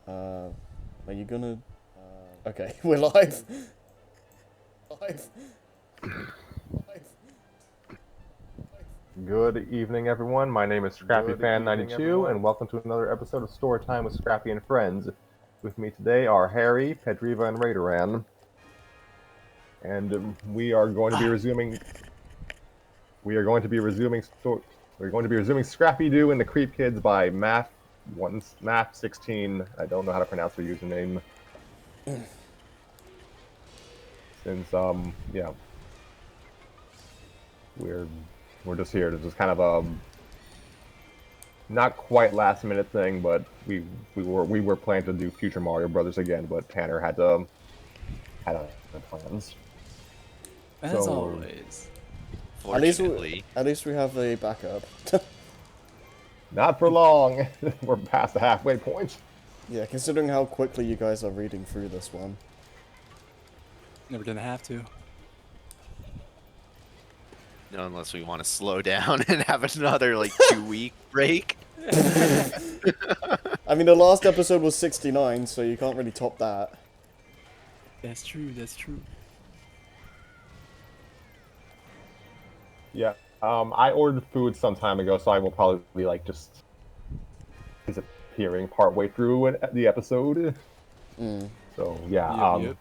Are you gonna... Okay, we're live. Live. Good evening, everyone. My name is ScrappyFan92, and welcome to another episode of Storytime with Scrappy and Friends. With me today are Harry, Pedriva, and Raideran, and we are going to be resuming. We're going to be resuming Scrappy Doo and the Creep Kids by Math 16. I don't know how to pronounce their username. Since yeah, we're just here to just kind of not quite last minute thing, but we were planning to do Future Mario Brothers again, but Tanner had other plans. As always. Fortunately. At least we have a backup. Not for long. We're past the halfway point. Yeah, considering how quickly you guys are reading through this one. Never gonna have to. No, unless we want to slow down and have another, 2-week break. I mean, the last episode was 69, so you can't really top that. That's true, that's true. Yeah. I ordered food some time ago, so I will probably be just disappearing partway through the episode. So yeah,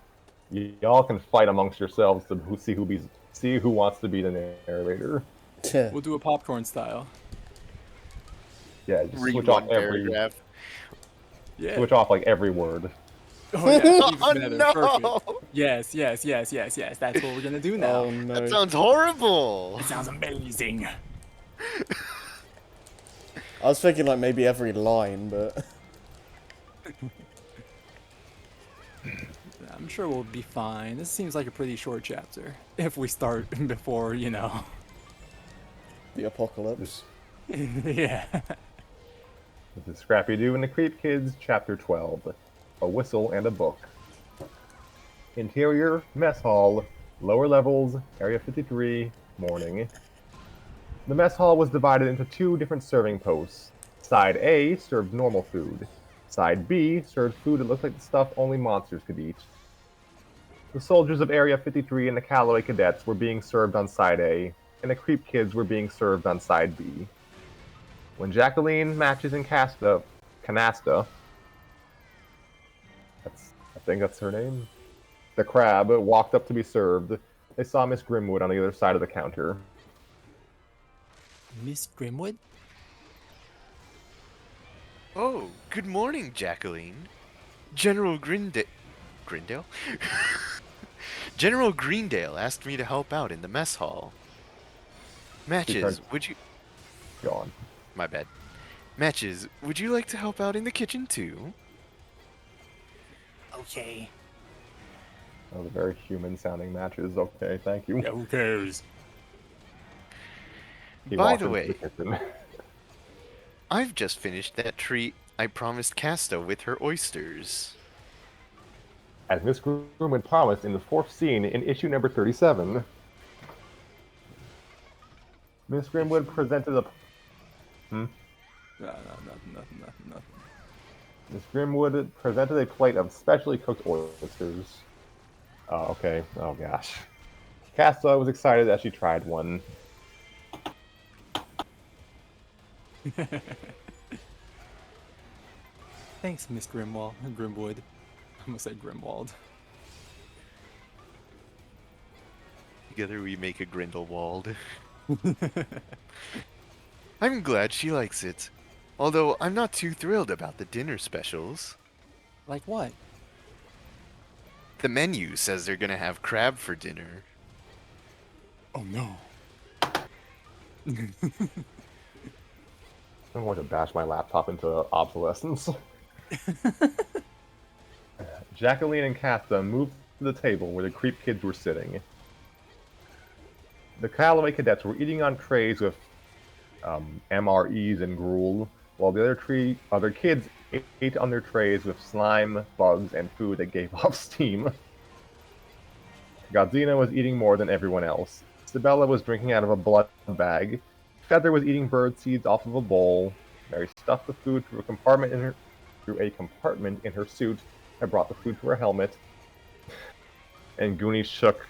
y'all can fight amongst yourselves to see who wants to be the narrator. We'll do a popcorn style. Yeah, just Read switch one off every paragraph. Yeah. switch off every word. Oh, yeah. Oh, Even better. no! Perfect. Yes. That's what we're gonna do now. Oh no. That sounds horrible! It sounds amazing. I was thinking maybe every line, but... I'm sure we'll be fine. This seems like a pretty short chapter. If we start before, The apocalypse. Yeah. This is Scrappy Doo and the Creep Kids, Chapter 12. A Whistle and a Book. Interior, Mess Hall, Lower Levels, Area 53, Morning. The mess hall was divided into two different serving posts. Side A served normal food. Side B served food that looked like the stuff only monsters could eat. The soldiers of Area 53 and the Callaway cadets were being served on Side A, and the Creep Kids were being served on Side B. When Jacqueline, Matches, and Canasta, I think that's her name, the crab, walked up to be served, they saw Miss Grimwood on the other side of the counter. Miss Grimwood? Oh, good morning, Jacqueline. General Grindale? General Greendale asked me to help out in the mess hall. Matches, would you... Go on. My bad. Matches, would you like to help out in the kitchen too? Okay. Those are very human-sounding matches. Okay, thank you. Yeah, who cares? By the way, I've just finished that treat I promised Casta with her oysters. As Miss Grimwood promised in the fourth scene in issue number 37, Miss Grimwood presented a... No, nothing. Miss Grimwood presented a plate of specially cooked oysters. Oh, okay. Oh, gosh. Casta was excited as she tried one. Thanks, Miss Grimwood. I almost said Grimwald. Together we make a Grindelwald. I'm glad she likes it. Although I'm not too thrilled about the dinner specials. Like what? The menu says they're gonna have crab for dinner. Oh no. I'm going to bash my laptop into obsolescence. Jacqueline and Casta moved to the table where the Creep Kids were sitting. The Callaway cadets were eating on trays with MREs and gruel, while the other kids ate on their trays with slime, bugs, and food that gave off steam. Godzina was eating more than everyone else. Sibella was drinking out of a blood bag. Feather was eating bird seeds off of a bowl. Mary stuffed the food through a compartment in her through a compartment in her suit and brought the food to her helmet. And Goonie shook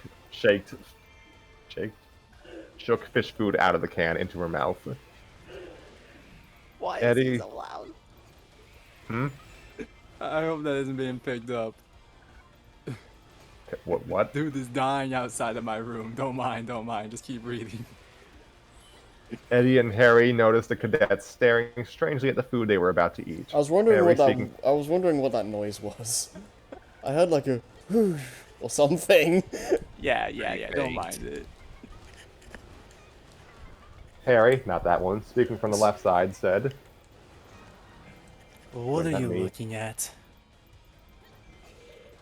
fish food out of the can into her mouth. Why Eddie. is he so loud? Hmm? I hope that isn't being picked up. What? Dude is dying outside of my room. Don't mind. Just keep reading. Eddie and Harry noticed the cadets staring strangely at the food they were about to eat. I was wondering Harry what that. speaking- I was wondering what that noise was. I heard like a whoosh or something. Yeah. Don't baked. mind it. Harry, not that one, speaking from the left side, said, What Is are that you me? looking at?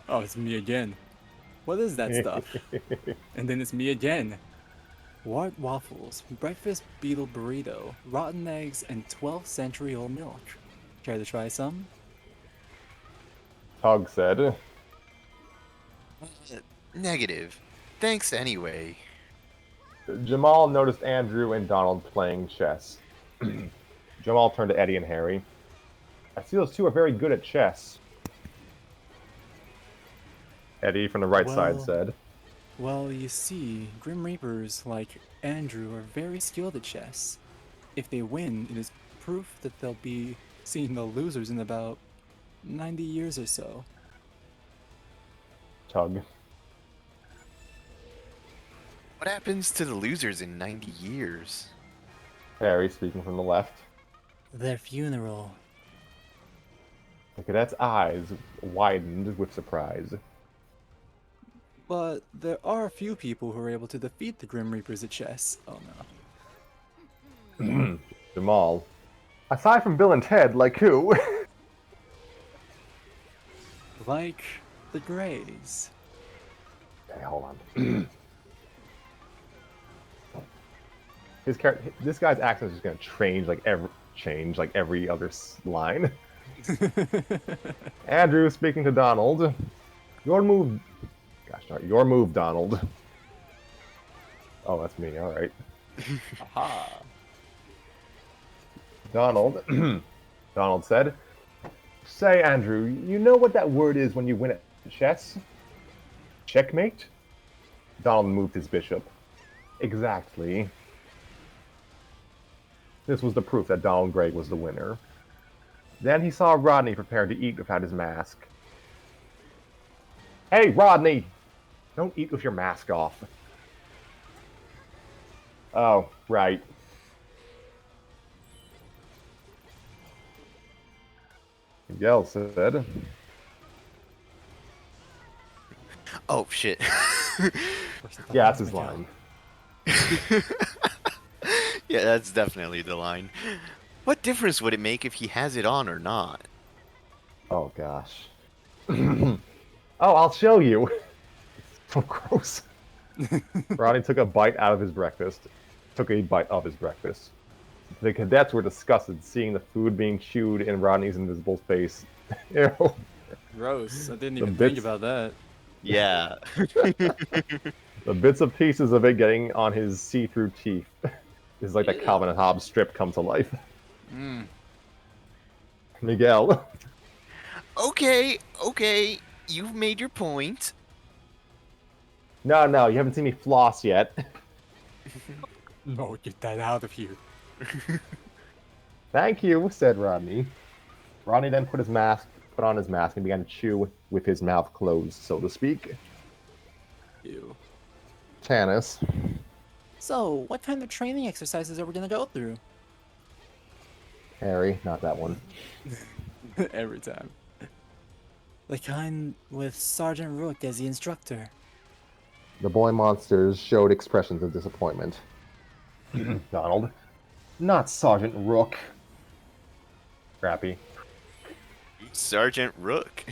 Oh, it's me again. What is that stuff? And then it's me again. Wart waffles, breakfast beetle burrito, rotten eggs, and 12th century old milk. Care to try some? Tug said, Negative. Thanks anyway. Jamal noticed Andrew and Donald playing chess. Jamal turned to Eddie and Harry. I see those two are very good at chess. Eddie from the right side Well- said, Well, you see, Grim Reapers like Andrew are very skilled at chess. If they win, it is proof that they'll be seeing the losers in about 90 years or so. Tug. What happens to the losers in 90 years? Harry speaking from the left. Their funeral. The cadet's eyes widened with surprise. But there are a few people who are able to defeat the Grim Reapers at chess. Oh no. Jamal. Aside from Bill and Ted, like who? Like the Greys. Okay, hold on. This guy's accent is just gonna change like every other line. Andrew speaking to Donald. Your move, Donald. Oh, that's me. All right, Aha. Donald. Donald said, "Say, Andrew, you know what that word is when you win at chess? Checkmate." Donald moved his bishop. Exactly. This was the proof that Donald Gregg was the winner. Then he saw Rodney preparing to eat without his mask. Hey, Rodney! Don't eat with your mask off. Oh, right. Miguel said, Oh shit. yeah, that's his line. Yeah, that's definitely the line. What difference would it make if he has it on or not? Oh, gosh. Oh, I'll show you. So gross. Rodney took a bite of his breakfast. The cadets were disgusted seeing the food being chewed in Rodney's invisible space. Ew. Gross. I didn't The even think bits- about that. Yeah. The bits and pieces of it getting on his see-through teeth is like the Calvin and Hobbes strip come to life. Miguel. Okay, you've made your point. No, you haven't seen me floss yet. No, get that out of here. Thank you, said Rodney. Rodney then put on his mask and began to chew with his mouth closed, so to speak. Ew. Tanis. So, what kind of training exercises are we gonna go through? Harry, not that one. Every time. The kind with Sergeant Rook as the instructor. The boy monsters showed expressions of disappointment. Donald. Not Sergeant Rook. Scrappy. Sergeant Rook.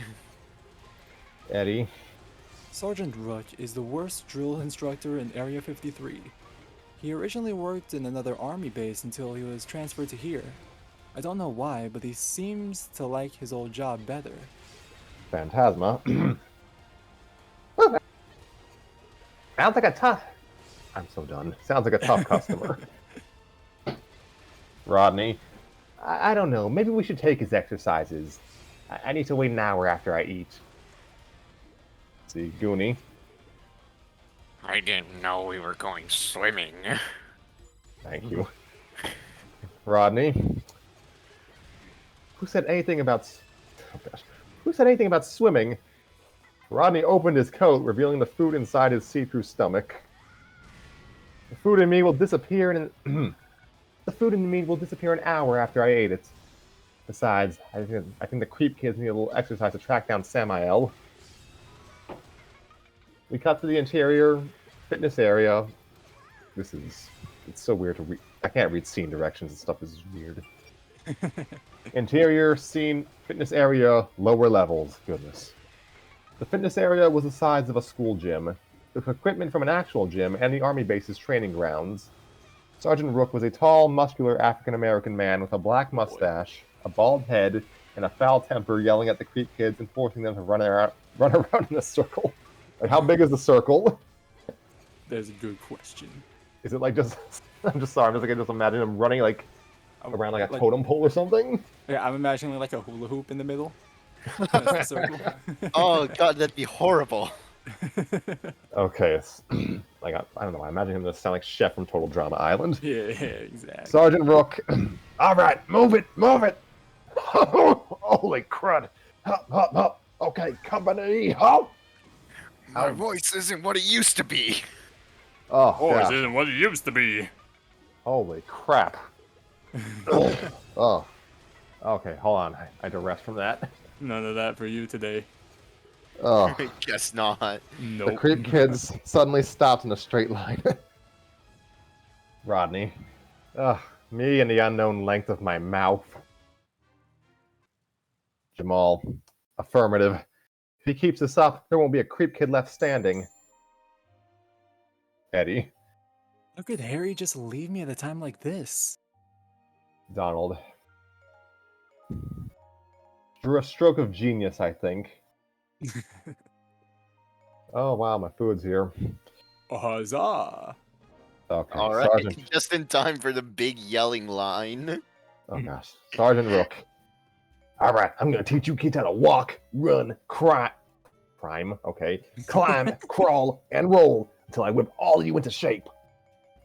Eddie. Sergeant Rook is the worst drill instructor in Area 53. He originally worked in another army base until he was transferred to here. I don't know why, but he seems to like his old job better. Phantasma. Sounds like a tough... I'm so done. Sounds like a tough customer. Rodney. I don't know. Maybe we should take his exercises. I need to wait an hour after I eat. Let's see, Goonie. I didn't know we were going swimming. Thank you. Rodney. Who said anything about... Oh, gosh. Who said anything about swimming? Rodney opened his coat, revealing the food inside his see-through stomach. The food in me will disappear in the food in me will disappear an hour after I ate it. Besides, I think the creep kids need a little exercise to track down Samael. We cut to the interior fitness area. It's so weird to read. I can't read scene directions and stuff. This is weird. Interior scene fitness area, lower levels. Goodness. The fitness area was the size of a school gym, with equipment from an actual gym and the army base's training grounds. Sergeant Rook was a tall, muscular African-American man with a black mustache, a bald head, and a foul temper, yelling at the creep kids and forcing them to run around in a circle. Like, how big is the circle? That's a good question. Is it like just... I'm just sorry, I just imagine him running like around like a totem pole or something. Yeah, I'm imagining like a hula hoop in the middle. That's the circle. Oh god, that'd be horrible. Okay, it's like I don't know. I imagine him to sound like Chef from Total Drama Island. Yeah, exactly. Sergeant Rook. All right, move it. Holy crud! Hup. Okay, company, halt. My voice isn't what it used to be. Oh, Voice yeah. isn't what it used to be. Holy crap. Oh. Okay, hold on. I had to rest from that. None of that for you today. Oh. I guess not. The Nope. creep kids suddenly stopped in a straight line. Rodney. Ugh, me and the unknown length of my mouth. Jamal. Affirmative. If he keeps this up, there won't be a creep kid left standing. Eddie. How could Harry just leave me at a time like this? Donald. Through a stroke of genius, I think. Oh, wow, my food's here. Huzzah! Okay, Alright, Sergeant... just in time for the big yelling line. Oh, gosh. Sergeant Rook. All right, I'm going to teach you kids how to walk, run, crime, okay, climb, crawl, and roll until I whip all of you into shape.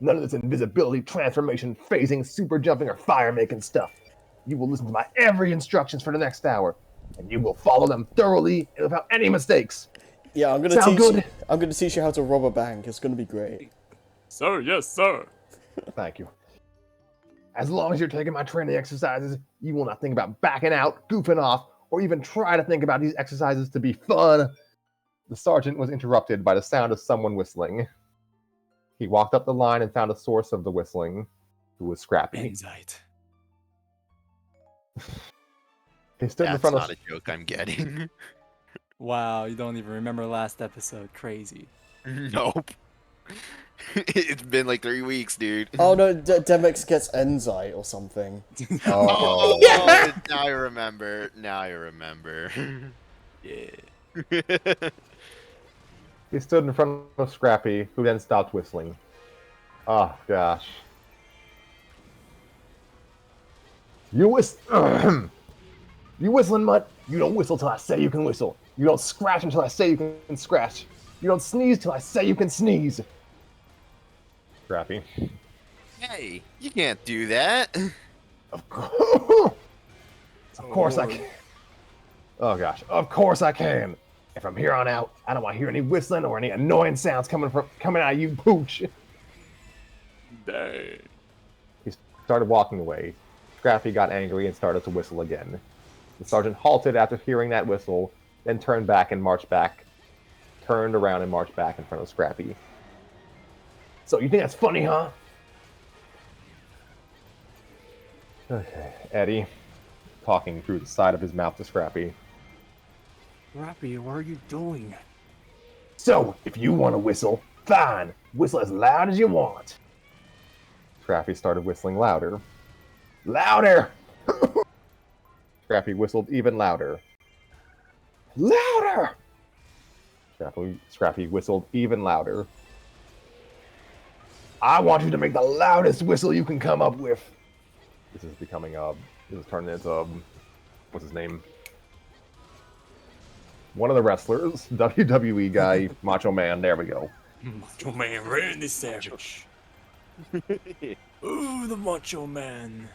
None of this invisibility, transformation, phasing, super jumping, or fire-making stuff. You will listen to my every instructions for the next hour, and you will follow them thoroughly and without any mistakes. Yeah, I'm gonna teach you how to rob a bank. It's gonna be great. Sir, yes, sir. Thank you. As long as you're taking my training exercises, you will not think about backing out, goofing off, or even try to think about these exercises to be fun. The sergeant was interrupted by the sound of someone whistling. He walked up the line and found a source of the whistling, who was Scrappy. Anxiety. He stood in That's front not of... a joke I'm getting. Wow, you don't even remember last episode. Crazy. Nope. It's been like 3 weeks, dude. Oh no, Demix gets Enzite or something. Oh, Oh, now I remember. Yeah. He stood in front of Scrappy, who then stopped whistling. Oh, gosh. You whistling, mutt? You don't whistle till I say you can whistle. You don't scratch until I say you can scratch. You don't sneeze till I say you can sneeze. Scrappy. Hey, you can't do that. Of course I can. Oh gosh, of course I can. And from here on out, I don't want to hear any whistling or any annoying sounds coming out of you, pooch. Dang. He started walking away. Scrappy got angry and started to whistle again. The sergeant halted after hearing that whistle, then turned around and marched back in front of Scrappy. So you think that's funny, huh? Okay, Eddie, talking through the side of his mouth to Scrappy. Scrappy, what are you doing? So, if you want to whistle, fine. Whistle as loud as you want. Scrappy started whistling louder. Louder! Scrappy whistled even louder. Louder! Scrappy whistled even louder. I want you to make the loudest whistle you can come up with. This is turning into, what's his name? one of the wrestlers, WWE guy, Macho Man. There we go. Macho Man Randy Savage. Ooh, the Macho Man.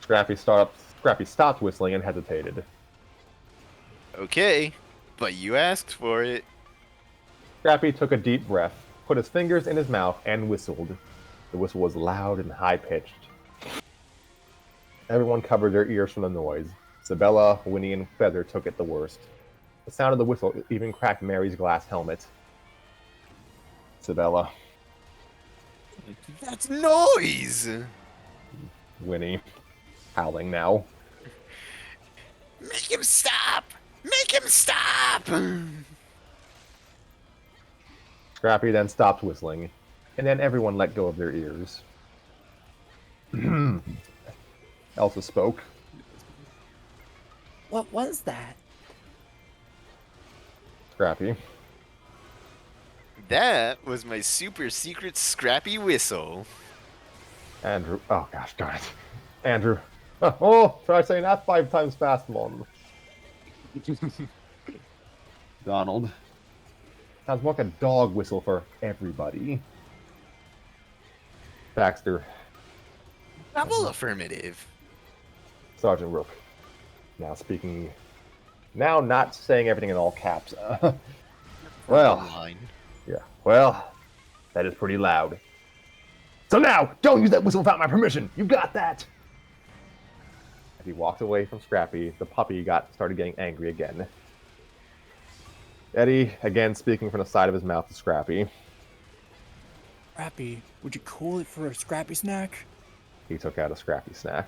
Scrappy stopped whistling and hesitated. Okay, but you asked for it. Scrappy took a deep breath, put his fingers in his mouth, and whistled. The whistle was loud and high-pitched. Everyone covered their ears from the noise. Sabella, Winnie, and Feather took it the worst. The sound of the whistle even cracked Mary's glass helmet. Sabella, That's noise! Winnie, howling now. Make him stop! Make him stop! Scrappy then stopped whistling, and then everyone let go of their ears. Elsa spoke. What was that? Scrappy. That was my super secret Scrappy whistle. Andrew. Oh gosh, darn it. Andrew. Oh, try saying that 5 times fast, Mom. Donald. Sounds more like a dog whistle for everybody. Baxter. Double affirmative. Sergeant Rook. Now speaking. Now not saying everything in all caps. Well. Line. Yeah. Well, that is pretty loud. So now, don't use that whistle without my permission. You got that? As he walked away from Scrappy, the puppy started getting angry again. Eddie, again speaking from the side of his mouth to Scrappy. Scrappy, would you cool it for a Scrappy snack? He took out a Scrappy snack.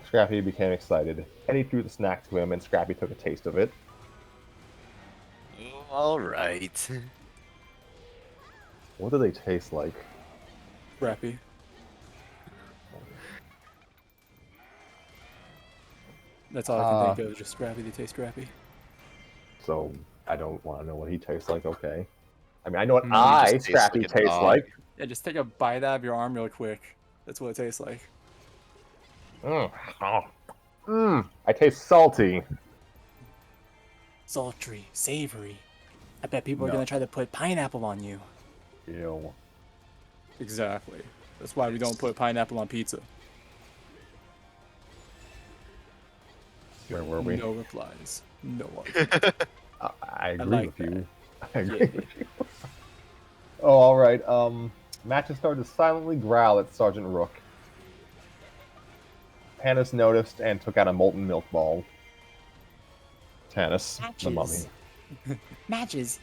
Scrappy became excited. Eddie threw the snack to him, and Scrappy took a taste of it. All right. What do they taste like? Scrappy. That's all I can think of, just Scrappy, they taste Scrappy. So, I don't want to know what he tastes like, okay. I mean, I know what He just tastes Scrappy, like a tastes dog. like. Yeah, just take a bite out of your arm real quick. That's what it tastes like. I taste salty. Sultry, savory. I bet people are No. gonna try to put pineapple on you. Ew. Exactly. That's why we don't put pineapple on pizza. Where were we? No replies. No one. I agree like with you. that. I agree Yeah. with you. Oh, alright. Matches started to silently growl at Sergeant Rook. Tannis noticed and took out a molten milk ball. Tannis, the mummy. Matches.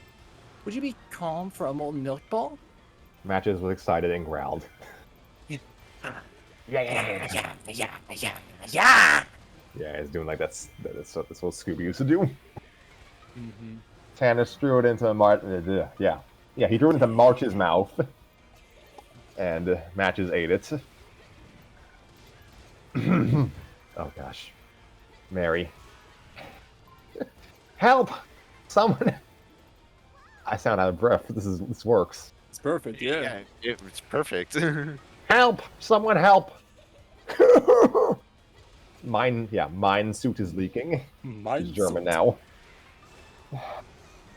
Would you be calm for a molten milk ball? Matches was excited and growled. Yeah. Yeah, he's doing like that's what Scooby used to do. Tannis threw it into he threw it into March's mouth, and Matches ate it. Oh gosh, Mary, help! Someone! I sound out of breath. This works. It's perfect, yeah. It's perfect. Help! Someone help! Mine suit is leaking. He's German now.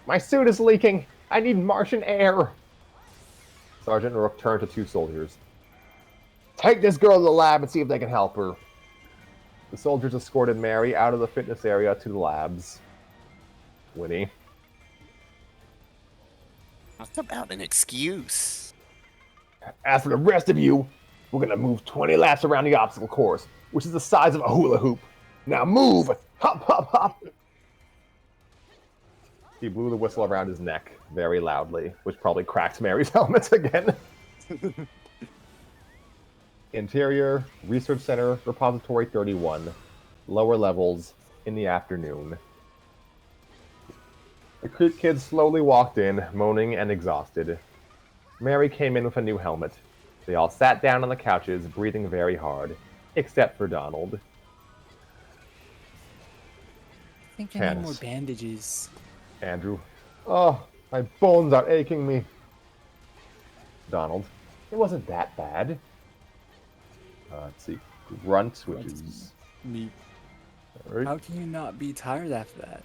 My suit is leaking! I need Martian air! Sergeant Rook turned to 2 soldiers. Take this girl to the lab and see if they can help her. The soldiers escorted Mary out of the fitness area to the labs. Winnie. Talk about an excuse. As for the rest of you, we're gonna move 20 laps around the obstacle course, which is the size of a hula hoop. Now move! Hop, hop, hop! He blew the whistle around his neck very loudly, which probably cracked Mary's helmet again. Interior, Research Center, Repository 31. Lower levels, in the afternoon. The Creep kids slowly walked in, moaning and exhausted. Mary came in with a new helmet. They all sat down on the couches, breathing very hard, except for Donald. I think I need more Tannis. bandages. Andrew. Oh, my bones are aching me. Donald. It wasn't that bad. Let's see. Grunt, which is... Me. How can you not be tired after that?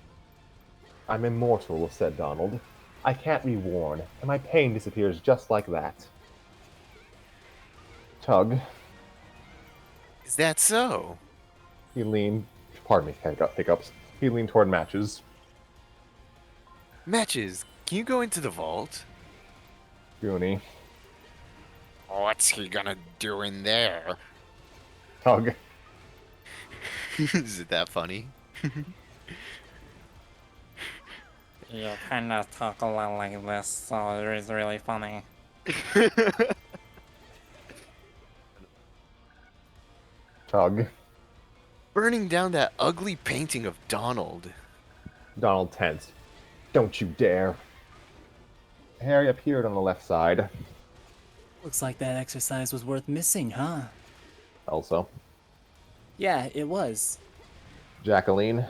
I'm immortal, said Donald. I can't be worn, and my pain disappears just like that. Tug, Is that so? he leaned. Pardon me, hiccups. He leaned toward Matches. Matches, can you go into the vault? Goonie. What's he gonna do in there? Tug. Is it that funny? You kind of talk a lot like this, so it is really funny. Tug. Burning down that ugly painting of Donald. Donald tensed. Don't you dare. Harry appeared on the left side. Looks like that exercise was worth missing, huh? Elsa. Yeah, it was. Jacqueline.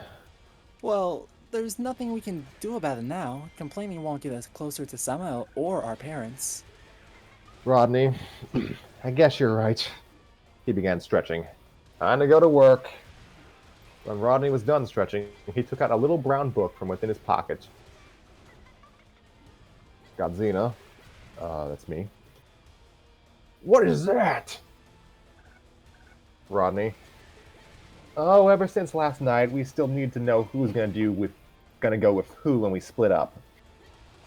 Well, there's nothing we can do about it now. Complaining won't get us closer to Samael or our parents. Rodney. I guess you're right. He began stretching. Time to go to work. When Rodney was done stretching, he took out a little brown book from within his pocket. Godzina. That's me. What is that? Rodney. Oh, ever since last night, we still need to know who's gonna go with who when we split up.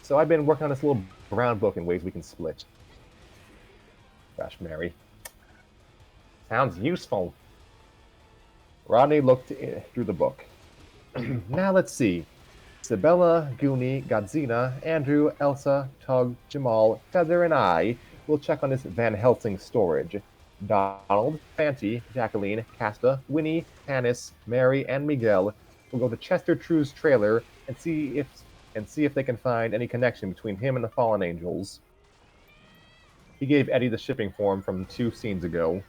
So I've been working on this little brown book in ways we can split. Gosh, Mary. Sounds useful. Rodney looked through the book. Now let's see. Sabella, Goonie, Godzina, Andrew, Elsa, Tug, Jamal, Feather, and I will check on this Van Helsing storage. Donald, Fanty, Jacqueline, Casta, Winnie, Hannes, Mary, and Miguel will go to Chester True's trailer and see if they can find any connection between him and the fallen angels. He gave Eddie the shipping form from 2 scenes ago.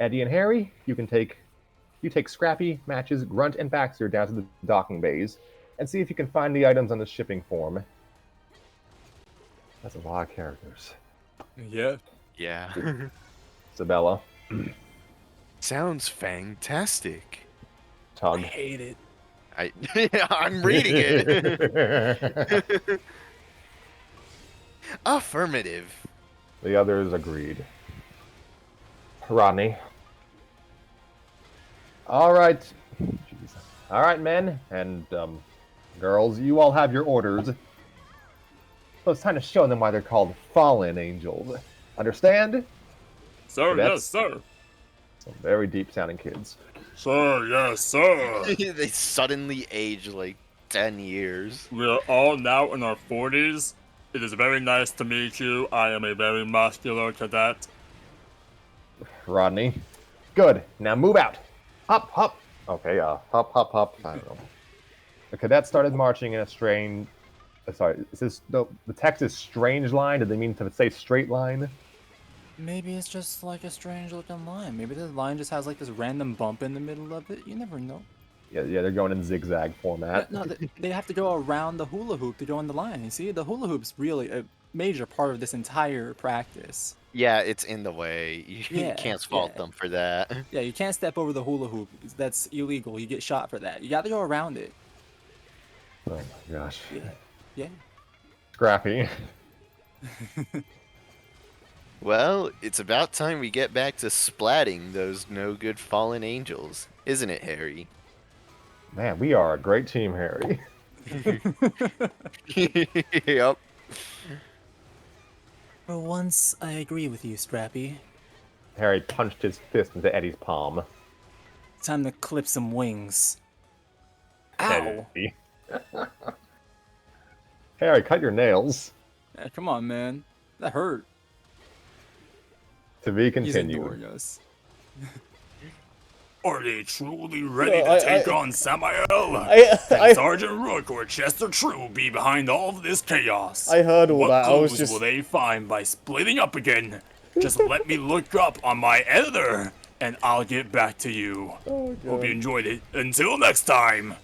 Eddie and Harry, you take Scrappy, Matches, Grunt, and Baxter down to the docking bays and see if you can find the items on the shipping form. That's a lot of characters. Yeah. Yeah. Sabella. Sounds fantastic. I Tug. hate it. I'm reading it. Affirmative. The others agreed. Rodney. All right. Jeez. All right, men and girls, you all have your orders. So it's time to show them why they're called fallen angels. Understand? Sir, That's- yes, sir. Some very deep-sounding kids. Sir, yes, sir. They suddenly age like 10 years. We are all now in our 40s. It is very nice to meet you. I am a very muscular cadet. Rodney. Good. Now move out. Hop, hop. Okay, hop, hop, hop. I don't know. The cadets started marching in a strange. Sorry, the text is strange line. Did they mean to say straight line? Maybe it's just like a strange looking line. Maybe the line just has like this random bump in the middle of it. You never know. Yeah, they're going in zigzag format. No, they have to go around the hula hoop to go in the line. You see, the hula hoop's really a major part of this entire practice. Yeah, it's in the way. You Yeah, can't fault yeah. them for that. Yeah, you can't step over the hula hoop. That's illegal. You get shot for that. You got to go around it. Oh my gosh. Yeah. Scrappy. Well, it's about time we get back to splatting those no-good fallen angels. Isn't it, Harry? Man, we are a great team, Harry. Yep. For once, I agree with you, Scrappy. Harry punched his fist into Eddie's palm. Time to clip some wings. Ow! Eddie. Harry, cut your nails. Yeah, come on, man. That hurt. To be He's continued. ignoring us. Are they truly ready No, to take on Samael? I Can Sergeant Rook or Chester True be behind all of this chaos? I heard all What that. I clues was just will they find by splitting up again? Just let me look up on my editor, and I'll get back to you. Oh, Hope God. you enjoyed it. Until next time.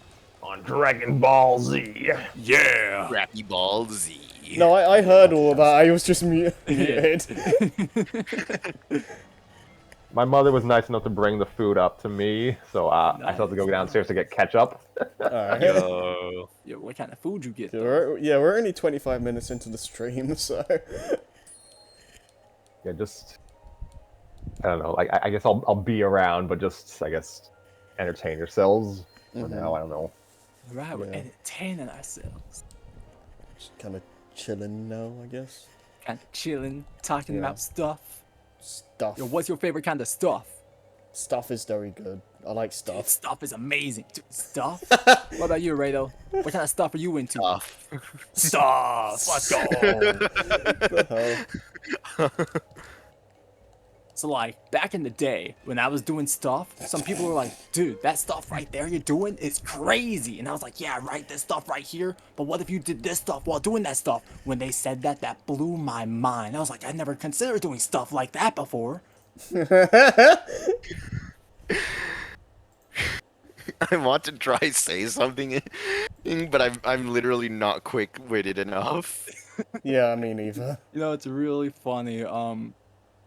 On Dragon Ball Z. Yeah. Scrappy Ball Z. No, I heard all that. I was just muted. My mother was nice enough to bring the food up to me, so I still have to go Nice. downstairs to get ketchup. Alright. Yo. Yo, what kind of food you get? Yeah, Though? we're only 25 minutes into the stream, so... Yeah, just I don't know. Like I guess I'll be around, but just I guess entertain yourselves for now. I don't know. Right, we're Yeah. entertaining ourselves, Just kind of chilling now, I guess. kind of chilling, talking Yeah. about stuff. Stuff. Yo, what's your favorite kind of stuff? Stuff is very good. I like stuff. Stuff is amazing. Dude, stuff? What about you, Rado? What kind of stuff are you into? Off. Stuff. Let's go. The hell? So, like, back in the day, when I was doing stuff, some people were like, dude, that stuff right there you're doing is crazy. And I was like, yeah, right, this stuff right here. But what if you did this stuff while doing that stuff? When they said that, that blew my mind. I was like, I never considered doing stuff like that before. I want to try say something, but I'm literally not quick-witted enough. Yeah, me neither. You know, it's really funny.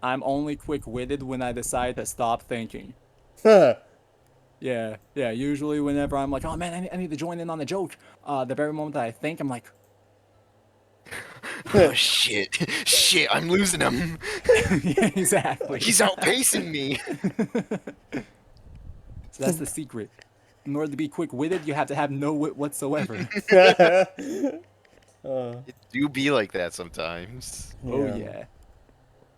I'm only quick-witted when I decide to stop thinking. Huh. Yeah, usually whenever I'm like, oh man, I need to join in on the joke, the very moment that I think, I'm like, Oh shit, I'm losing him. yeah, exactly. He's outpacing me. So that's the secret. In order to be quick-witted, you have to have no wit whatsoever. It do be like that sometimes. Oh yeah.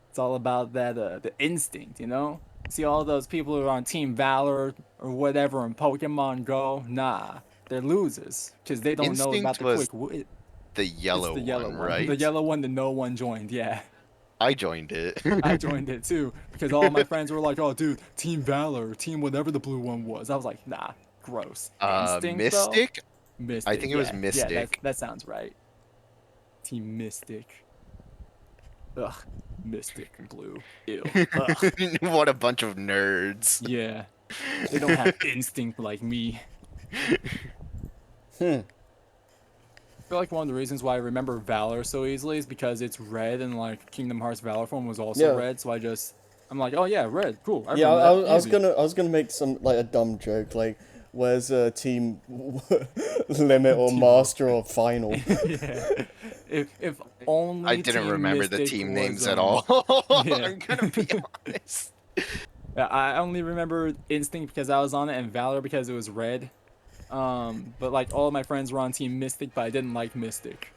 It's all about that the instinct, you know? See all those people who are on Team Valor or whatever in Pokemon Go? Nah, they're losers because they don't know about Instinct the was quick wit. The It's yellow, the yellow one, one, right? the yellow one that no one joined. Yeah, I joined it. I joined it too because all my friends were like, "Oh, dude, Team Valor, Team whatever the blue one was." I was like, "Nah, gross." Instinct, though? Mystic? Mystic. I think it was yeah, Mystic. Yeah, that sounds right. Team Mystic. Ugh, Mystic and blue. Ew. Ugh. What a bunch of nerds. Yeah, they don't have instinct like me. I feel like one of the reasons why I remember Valor so easily is because it's red and like Kingdom Hearts Valor form was also Yeah. red, so I'm like, oh yeah, red, cool. Yeah, remember that, I was easy." I was gonna make some like a dumb joke, like where's team limit or master or final? Yeah. If only I didn't Team remember the Mystic team was, names at all. yeah. I'm gonna be honest. Yeah, I only remember Instinct because I was on it and Valor because it was red. But like all of my friends were on Team Mystic, but I didn't like Mystic.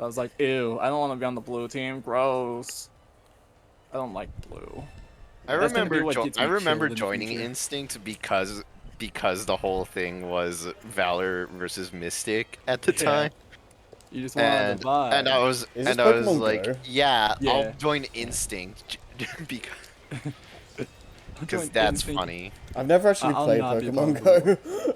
I was like, ew, I don't want to be on the blue team. Gross. I don't like blue. I That's gonna be remember what gets I me remember killed in the joining future. Instinct because the whole thing was Valor versus Mystic at the Yeah. time. You just wanted the vibe. And I was Is this and I was Pokemon like, Go? yeah, I'll Yeah. join Instinct because Join that's Instinct. funny. I've never actually I'll played not be Pokemon part of Go.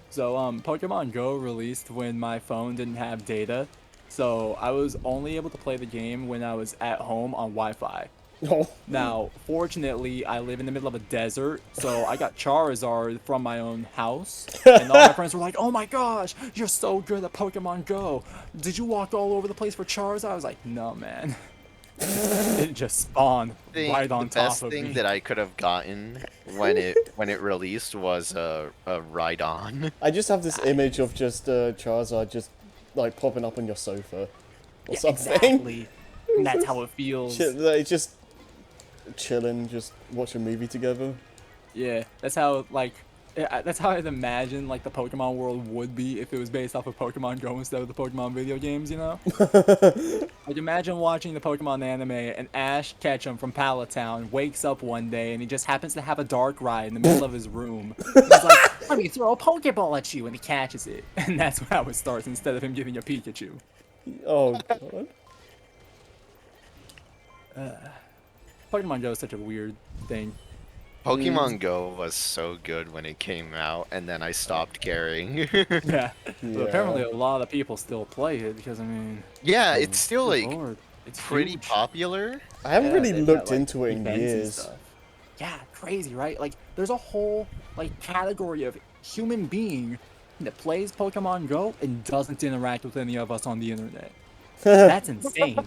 So, Pokemon Go released when my phone didn't have data. So, I was only able to play the game when I was at home on Wi-Fi. Oh. Now, fortunately, I live in the middle of a desert, so I got Charizard from my own house. And all my friends were like, oh my gosh, you're so good at Pokemon Go. Did you walk all over the place for Charizard? I was like, no, man. It just spawned right on the top best of thing me. that I could have gotten when it released was a Rhydon. I just have this image of just Charizard just like popping up on your sofa or something. Exactly. And that's how it feels. Like, just chilling, just watch a movie together. Yeah, that's how that's how I'd imagine like the Pokemon world would be if it was based off of Pokemon Go instead of the Pokemon video games, you know? Like imagine watching the Pokemon anime and Ash Ketchum from Palatown wakes up one day and he just happens to have a dark ride in the middle of his room. And he's like, let me throw a Pokeball at you, and he catches it. And that's how it starts instead of him giving a Pikachu. Oh god. Pokemon Go is such a weird thing. Pokemon Go was so good when it came out, and then I stopped caring. Yeah. But Yeah. apparently a lot of people still play it because I mean, Yeah, it's still good like lord, it's pretty huge. popular. I haven't Yeah, really they've got, looked like, into it in events and years. stuff. Yeah, crazy, right? Like, there's a whole like category of human being that plays Pokemon Go and doesn't interact with any of us on the internet. That's insane.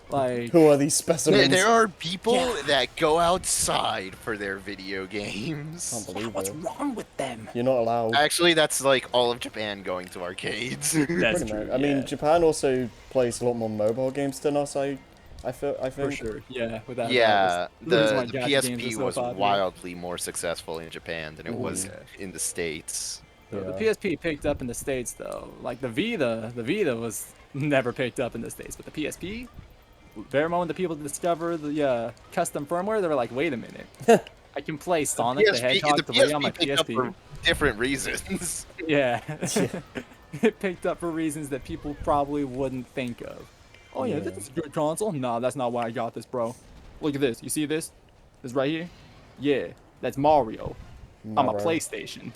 Like, Who are these specimens? There are people Yeah. that go outside for their video I games. can't believe What's it. wrong with them? You're not allowed. Actually, that's like all of Japan going to arcades. that's Pretty true. much. I mean, yeah, Japan also plays a lot more mobile games than us. I for think. sure. Yeah, without Yeah, the reason why the gacha games are PSP so was popular. wildly more successful in Japan than it was Yeah. in the States. So the Yeah. PSP picked up in the States though. Like the Vita was never picked up in the States, but the PSP, very moment the people discovered the custom firmware, they were like, wait a minute, I can play Sonic the Hedgehog 3 on my picked up PSP. for different reasons. Yeah. It picked up for reasons that people probably wouldn't think of. Oh yeah, this is a good console. Nah, that's not why I got this, bro. Look at this. You see this? This right here? Yeah, that's Mario. On my Mario. PlayStation.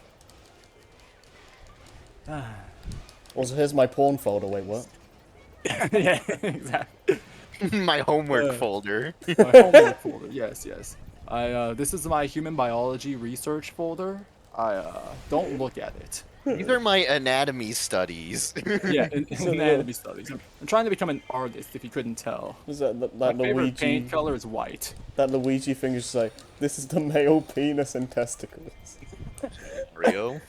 Also, here's my porn folder. Wait, what? Yeah, exactly. My homework folder. My homework folder. Yes, yes. This is my human biology research folder. Don't look at it. These are my anatomy studies. Yeah, anatomy studies. I'm trying to become an artist, if you couldn't tell. Is that My that favorite Luigi? paint color is white. That Luigi thing is just like, this is the male penis and testicles. Rio?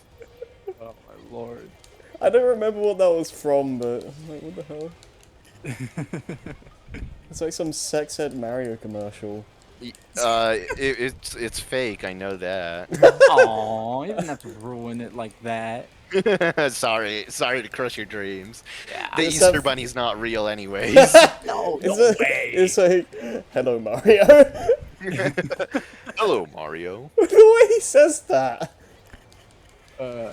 Oh my lord. I don't remember what that was from, but I'm like, what the hell? It's like some sex ed Mario commercial. It's fake. I know that. Aw, you didn't have to ruin it like that. sorry to crush your dreams. The It's Easter that- Bunny's not real, anyways. No, It's like, hello Mario. Hello, Mario. The way he says that. Now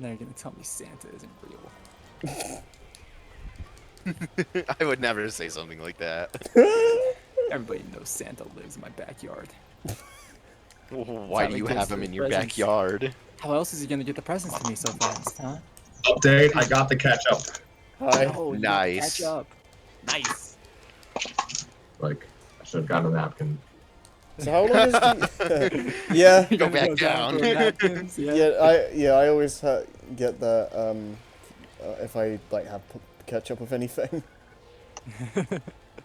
you're gonna tell me Santa isn't real. I would never say something like that. Everybody knows Santa lives in my backyard. Why do you Santa have gets him the in your presents. backyard? How else is he gonna get the presents to me so fast, huh? Update, I got the ketchup. Hi. Oh, you Nice. Catch up. Nice. Like, I should have gotten a napkin. So how long is the... Yeah. You Go gotta back down. for napkins, yeah. I always get that if I like have ketchup with anything.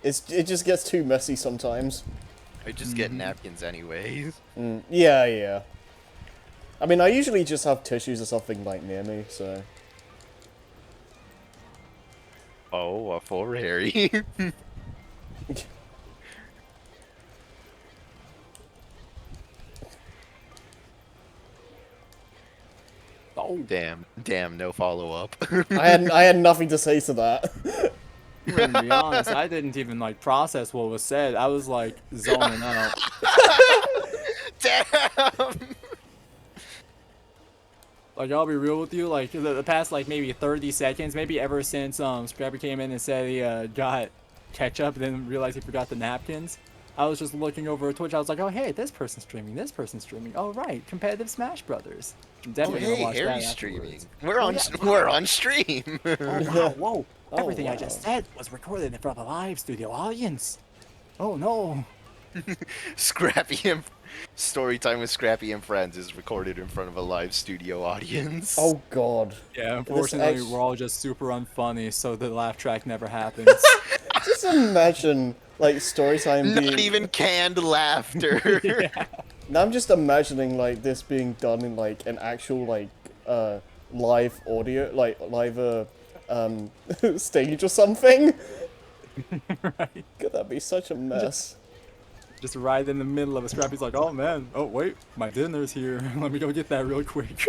It just gets too messy sometimes. I just get napkins anyways. Yeah. I mean, I usually just have tissues or something like near me, so. Oh, a full Harry. Oh, Damn, no follow up. I had nothing to say to that. to be honest, I didn't even like process what was said. I was like zoning out. Damn. Like, I'll be real with you, like, the past, like, maybe 30 seconds, maybe ever since, Scrappy came in and said he, got ketchup, then realized he forgot the napkins, I was just looking over at Twitch, I was like, oh, hey, this person's streaming, oh, right, competitive Smash Brothers. I'm Oh, definitely gonna hey, watch that Harry's afterwards. streaming. We're on yeah. we're on stream. Oh, wow, whoa, Oh, everything I wow. just said was recorded in front of a live studio audience. Oh, no. Scrappy and Story Time with Scrappy and Friends is recorded in front of a live studio audience. Oh god. Yeah, unfortunately, ex- we're all just super unfunny, so the laugh track never happens. Just imagine like story time being. Not even canned laughter. Now I'm just imagining like this being done in like an actual like live audio, like live stage or something. Right. God, that'd be such a mess. Just right in the middle of a Scrappy's like, oh man, oh wait, my dinner's here. Let me go get that real quick.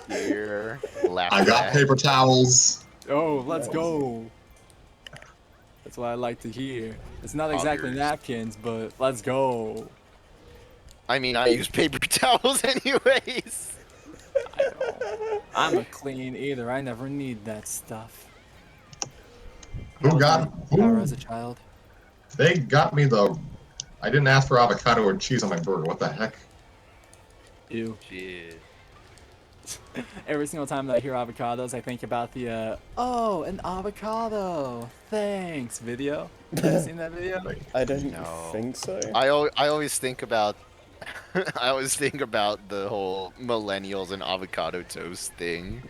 Here, laugh I got track. paper towels. Oh, let's go. That's what I like to hear. It's not exactly Poggers. napkins, but let's go. I mean, I use paper towels anyways. I'm a clean eater. I never need that stuff. Who got? Power Who? as a child. They got me the. I didn't ask for avocado or cheese on my burger. What the heck? Ew. Shit. Every single time that I hear avocados, I think about the oh, an avocado. Thanks video. Have you seen that video? I don't No. think so. I always think about I always think about the whole millennials and avocado toast thing.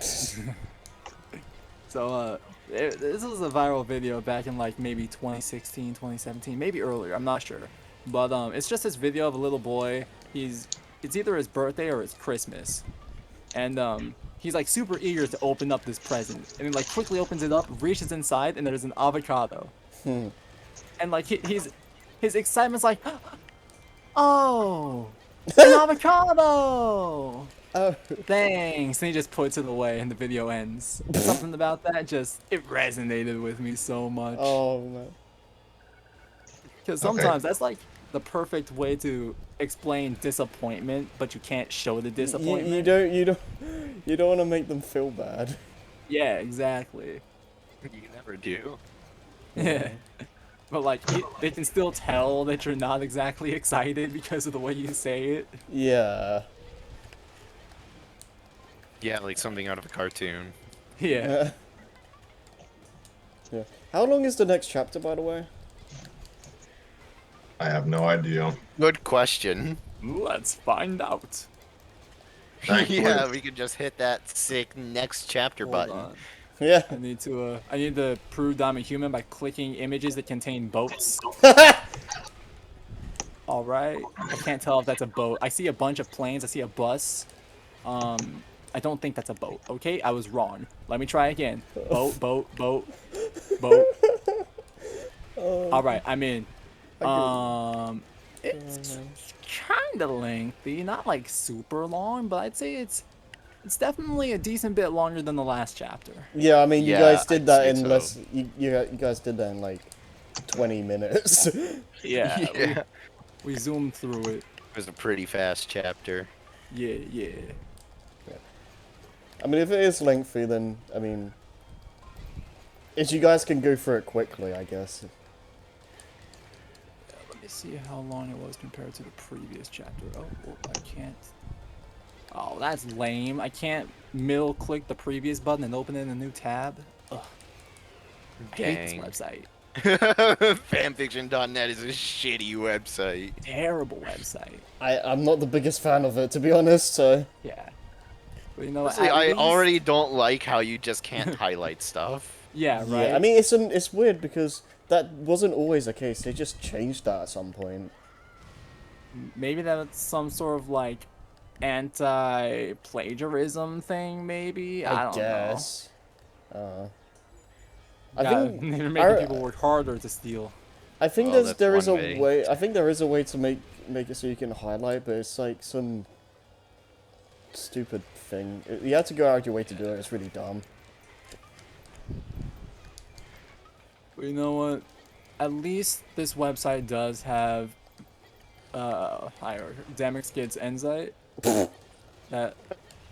So, this was a viral video back in like maybe 2016, 2017, maybe earlier. I'm not sure, but it's just this video of a little boy. It's either his birthday or it's Christmas, and he's like super eager to open up this present, and he like quickly opens it up, reaches inside, and there's an avocado. And like his excitement's like, oh, an avocado! Oh, Thanks. And he just puts it away, and the video ends. Something about that it resonated with me so much. oh man. Because Okay. sometimes that's like the perfect way to explain disappointment, but you can't show the disappointment. You don't want to make them feel bad. Yeah, exactly. You never do. Yeah. But like, they can still tell that you're not exactly excited because of the way you say it. Yeah. Yeah, like something out of a cartoon. Yeah. Yeah. How long is the next chapter, by the way? I have no idea. Good question. Let's find out. Thankfully, Yeah, we could just hit that sick next chapter Hold button. on. Yeah. I need to prove that I'm a human by clicking images that contain boats. All right. I can't tell if that's a boat. I see a bunch of planes. I see a bus. I don't think that's a boat. Okay, I was wrong. Let me try again. Boat, boat, boat, boat. All right, I'm in. It's kind of lengthy, not like super long, but I'd say it's definitely a decent bit longer than the last chapter. Yeah, I mean, you Yeah, guys did I'd that say in so. less. You guys did that in like 20 minutes. Yeah, Yeah. we zoomed through it. It was a pretty fast chapter. Yeah, yeah. I mean, if it is lengthy, then I mean, if you guys can go through it quickly, I guess. Let me see how long it was compared to the previous chapter. Oh, I can't. Oh, that's lame. I can't middle click the previous button and open it in a new tab. Ugh. I hate Dang. this website. Fanfiction.net is a shitty website. Terrible website. I'm not the biggest fan of it, to be honest. So Yeah. But you know what? Honestly, at I least- already don't like how you just can't highlight stuff. Yeah, right. yeah, I mean, it's weird because that wasn't always the case. They just changed that at some point. Maybe that's some sort of like anti-plagiarism thing. Maybe I don't guess. know. I Yeah, think they're making people work harder to steal. I think Well, there is a that's one way. I think there is a way to make it so you can highlight, but it's like some stupid thing. You have to go out your way to do it. It's really dumb. But you know what? At least this website does have Demix Kids Enzite. That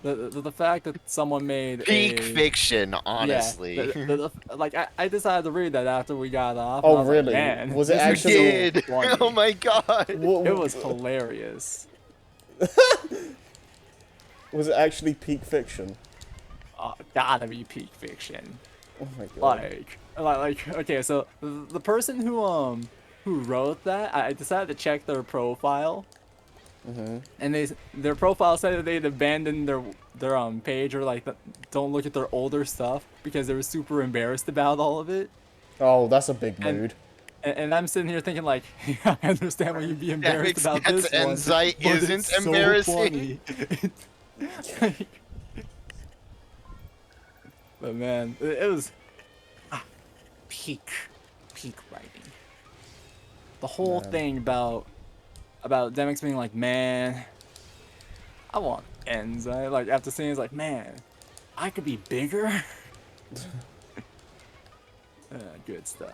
the fact that someone made Peak a fiction, honestly. Yeah, like I decided to read that after we got off. Oh, and I was like, really? man, Was it this is actually- so Did. funny." Oh my god. It was hilarious. Was it actually peak fiction? Gotta be peak fiction. Oh my god. Like okay, so the person who wrote that, I decided to check their profile. And their profile said that they'd abandoned their page, or like don't look at their older stuff because they were super embarrassed about all of it. Oh, that's a big And- mood. And I'm sitting here thinking like, I understand why you'd be embarrassed about Demix this one, Enzite but isn't it's so embarrassing. funny. But man, it was peak writing. The whole Man. thing about Demix being like, man, I want ends. Like after seeing, it's like, man, I could be bigger. Good stuff.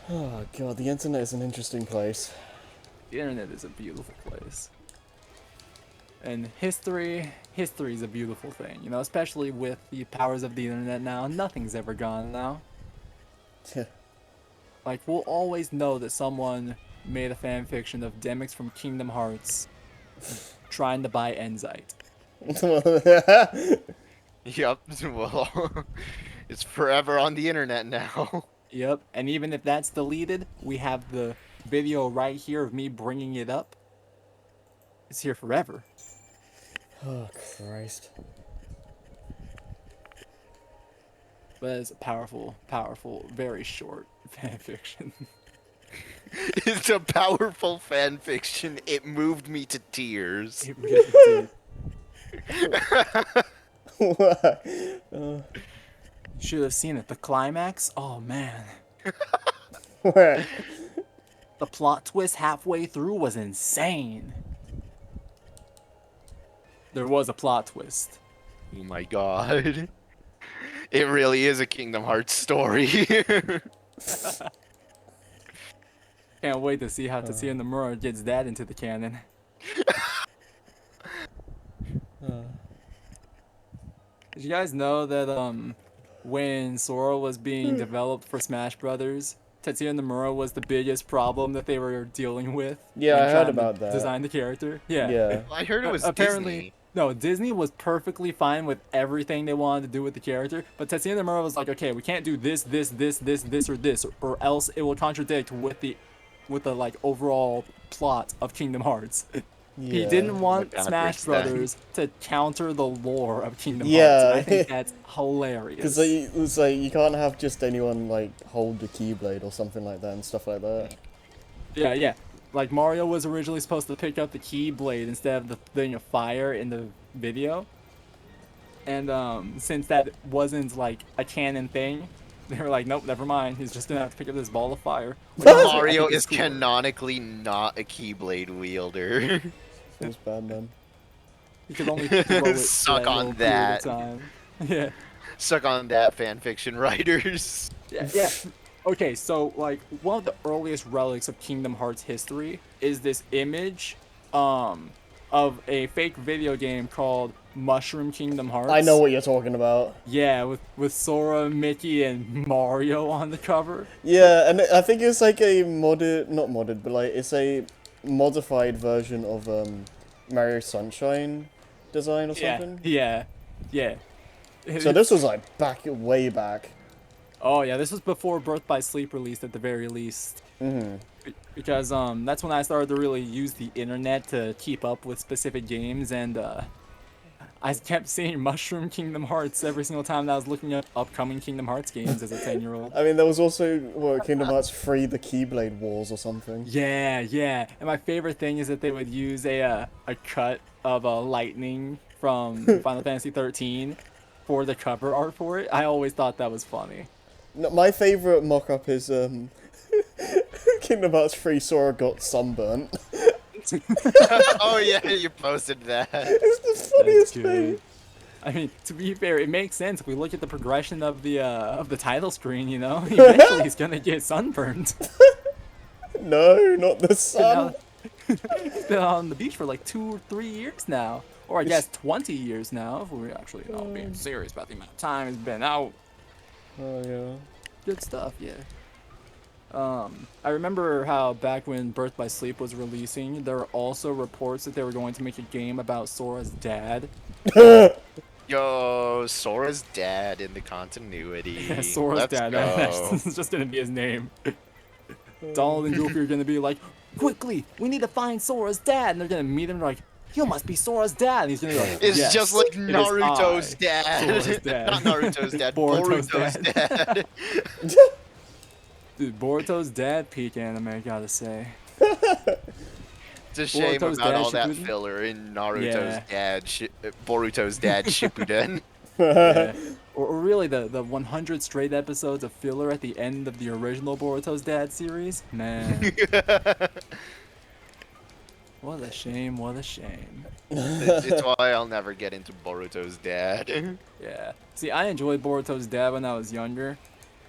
Oh god, the internet is an interesting place. The internet is a beautiful place. And history is a beautiful thing, you know, especially with the powers of the internet now. Nothing's ever gone now. Like, we'll always know that someone made a fan fiction of Demix from Kingdom Hearts trying to buy Enzite. Yep. Well, it's forever on the internet now. Yep, and even if that's deleted, we have the video right here of me bringing it up. It's here forever. Oh Christ. But it's a powerful, powerful, very short fan fiction. It's a powerful fan fiction. It moved me to tears. It really did. Should have seen it. The climax? Oh man. What? The plot twist halfway through was insane. There was a plot twist. Oh my god. It really is a Kingdom Hearts story. Can't wait to see how Tetsuya Nomura gets that into the canon. Did you guys know that when Sora was being developed for Smash Brothers, Tetsuya Nomura was the biggest problem that they were dealing with? Yeah, when I heard trying to about that. Design the character. Yeah. Yeah. I heard it was Apparently, Disney. no, Disney was perfectly fine with everything they wanted to do with the character, but Tetsuya Nomura was like, okay, we can't do this, or this, or else it will contradict with the like overall plot of Kingdom Hearts. He Yeah. didn't want God, Smash Rich, Brothers to counter the lore of Kingdom Hearts. Yeah. And I think that's hilarious. Because it's like you can't have just anyone like hold the Keyblade or something like that and stuff like that. Yeah. Like Mario was originally supposed to pick up the Keyblade instead of the thing of fire in the video. And since that wasn't like a canon thing, they were like, nope, never mind. He's just gonna have to pick up this ball of fire. Which honestly, I Mario think is cool. canonically not a Keyblade wielder. Feels bad, man. You could only throw it Suck for a on little period that. of time. Yeah. Suck on that, fanfiction writers. Yeah. Okay, so like one of the earliest relics of Kingdom Hearts history is this image of a fake video game called Mushroom Kingdom Hearts. I know what you're talking about. Yeah, with Sora, Mickey, and Mario on the cover. Yeah, and I think it's like a not modded, but like it's a modified version of Mario Sunshine design or something. Yeah. So this was like way back. Oh yeah, this was before Birth by Sleep released at the very least. Because that's when I started to really use the internet to keep up with specific games, and I kept seeing Mushroom Kingdom Hearts every single time that I was looking up upcoming Kingdom Hearts games as a 10-year-old. I mean, there was also Kingdom Hearts 3: The Keyblade Wars or something. Yeah. And my favorite thing is that they would use a cut of Lightning from Final Fantasy 13 for the cover art for it. I always thought that was funny. No, my favorite mock-up is Kingdom Hearts 3 Sora got sunburnt. Oh yeah, you posted that. It's the funniest That's thing. good. I mean, to be fair, it makes sense if we look at the progression of the title screen. You know, eventually he's gonna get sunburned. No, not the sun. He's been on the beach for like 2 or 3 years now, or I guess 20 years now if we're actually being serious about the amount of time it's been out. Oh yeah. Good stuff, yeah. I remember how back when Birth by Sleep was releasing, there were also reports that they were going to make a game about Sora's dad. Yo, Sora's dad in the continuity. Yeah, Sora's Let's dad. go. That's just gonna be his name. Donald and Goofy are gonna be like, quickly, we need to find Sora's dad, and they're gonna meet him like, you must be Sora's dad. And he's gonna be like, It's yes, just like it is Naruto's I, dad. Sora's dad. Not Naruto's dad, Boruto's Boruto's dad. dad. Dude, Boruto's dad peak anime, I gotta say. It's a shame Boruto's about dad all that Shippuden? filler in Naruto's Yeah. dad, Boruto's dad Shippuden. Yeah. Or really the 100 straight episodes of filler at the end of the original Boruto's dad series. Man. What a shame, what a shame. It's why I'll never get into Boruto's dad. Yeah. See, I enjoyed Boruto's dad when I was younger,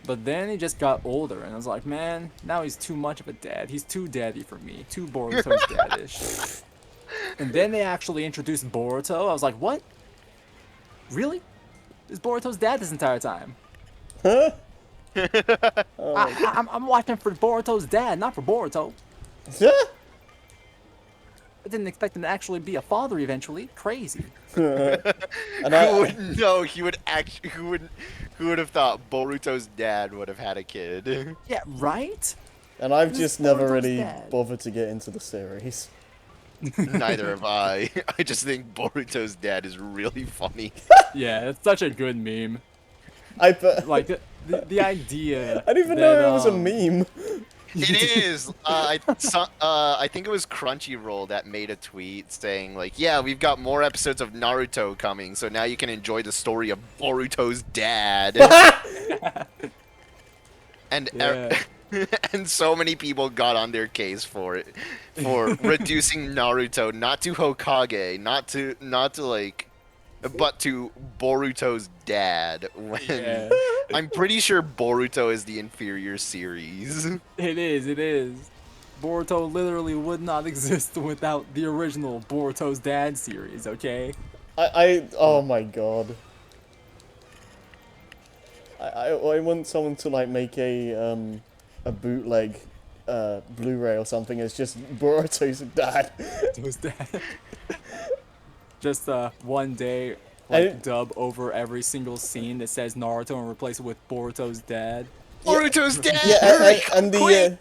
but then he just got older, and I was like, man, now he's too much of a dad. He's too daddy for me. Too Boruto's dad-ish. And then they actually introduced Boruto. I was like, what? Really? Is Boruto's dad this entire time? Huh? I'm watching for Boruto's dad, not for Boruto. I didn't expect him to actually be a father eventually. Crazy. And Who would know? Who would have thought Boruto's dad would have had a kid? Yeah, right? and I've Who's just never Boruto's really dad? bothered to get into the series. Neither have I. I just think Boruto's dad is really funny. Yeah, it's such a good meme. I bet. Like the idea. I didn't even that, know it was a meme. It is. I think it was Crunchyroll that made a tweet saying like, "Yeah, we've got more episodes of Naruto coming, so now you can enjoy the story of Boruto's dad." And Yeah. and so many people got on their case for it, for reducing Naruto not to Hokage, not to like, but to Boruto's dad. When Yeah. I'm pretty sure Boruto is the inferior series. It is. Boruto literally would not exist without the original Boruto's Dad series, okay? Oh my god. I want someone to like make a bootleg Blu-ray or something. It's just Boruto's dad. Boruto's Dad. Just one day, I- like, dub over every single scene that says Naruto and replace it with Boruto's Dad. Boruto's dad. Yeah, and Quick!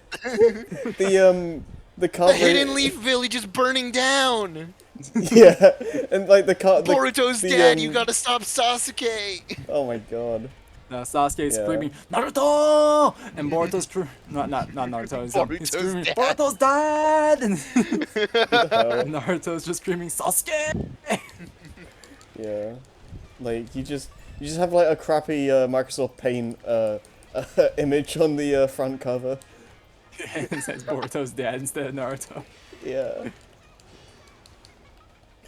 the cover. The Hidden Leaf Village is burning down. Yeah, and like the car. Boruto's dad, you gotta stop Sasuke. Oh my god. Sasuke's Yeah. screaming Naruto, and Boruto's not Naruto. He's Boruto's screaming dad. Boruto's dad, and hell? Naruto's just screaming Sasuke. Yeah, like you just have like a crappy Microsoft Paint image on the front cover. It says Boruto's dad instead of Naruto. Yeah.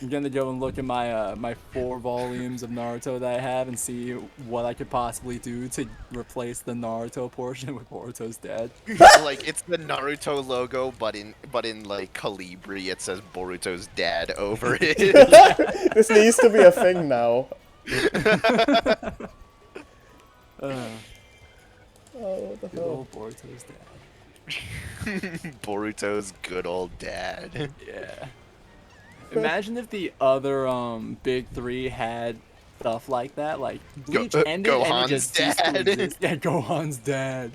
I'm gonna go and look at my my 4 volumes of Naruto that I have and see what I could possibly do to replace the Naruto portion with Boruto's dad. Like it's the Naruto logo, but in like Calibri, it says Boruto's dad over it. This needs to be a thing now. Oh, what the Good hell? old Boruto's dad. Boruto's good old dad. Yeah. Imagine if the other big 3 had stuff like that, like Bleach ended and Gohan's it just ceased to dad. exist. Yeah, Gohan's dad.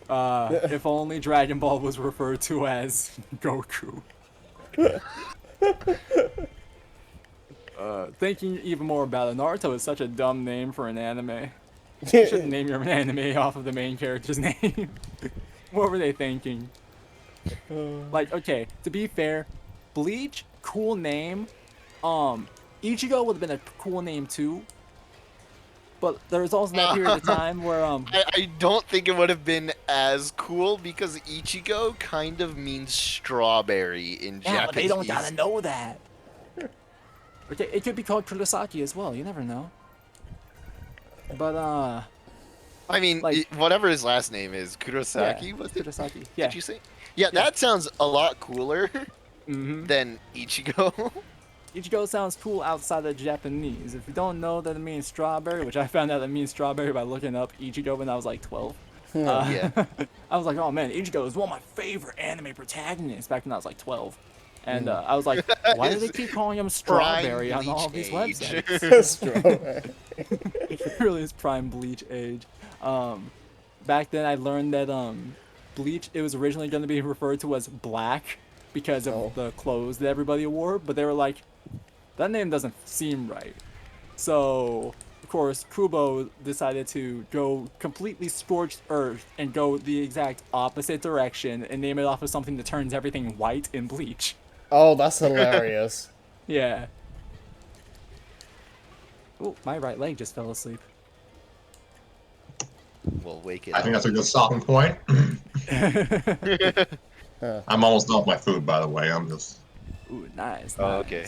If only Dragon Ball was referred to as Goku. Thinking even more about it, Naruto is such a dumb name for an anime. You shouldn't name your anime off of the main character's name. What were they thinking? Like, okay, to be fair, Bleach, cool name. Ichigo would have been a cool name too. But there was also that period of time where I don't think it would have been as cool because Ichigo kind of means strawberry in yeah, Japanese. but they don't gotta know that. Okay, it could be called Kurosaki as well. You never know. But I mean, like- whatever his last name is, Kurosaki. yeah, Was it? Kurosaki. Yeah. Did you say? Yeah, that sounds a lot cooler Mm-hmm. than Ichigo. Ichigo sounds cool outside of Japanese. If you don't know that it means strawberry, which I found out it means strawberry by looking up Ichigo when I was like 12. Yeah. I was like, oh man, Ichigo is one of my favorite anime protagonists back when I was like 12. And I was like, why do they keep calling him strawberry on all of these Bleach websites? Strawberry. It really is prime Bleach age. Back then I learned that Bleach, it was originally going to be referred to as Black because of the clothes that everybody wore, but they were like, that name doesn't seem right. So, of course, Kubo decided to go completely scorched earth and go the exact opposite direction and name it off of something that turns everything white in Bleach. Oh, that's hilarious. Yeah. Oh, my right leg just fell asleep. We'll wake it I up. think that's a good stopping point. I'm almost done with my food, by the way. I'm just. Ooh, nice. Oh, nice. okay.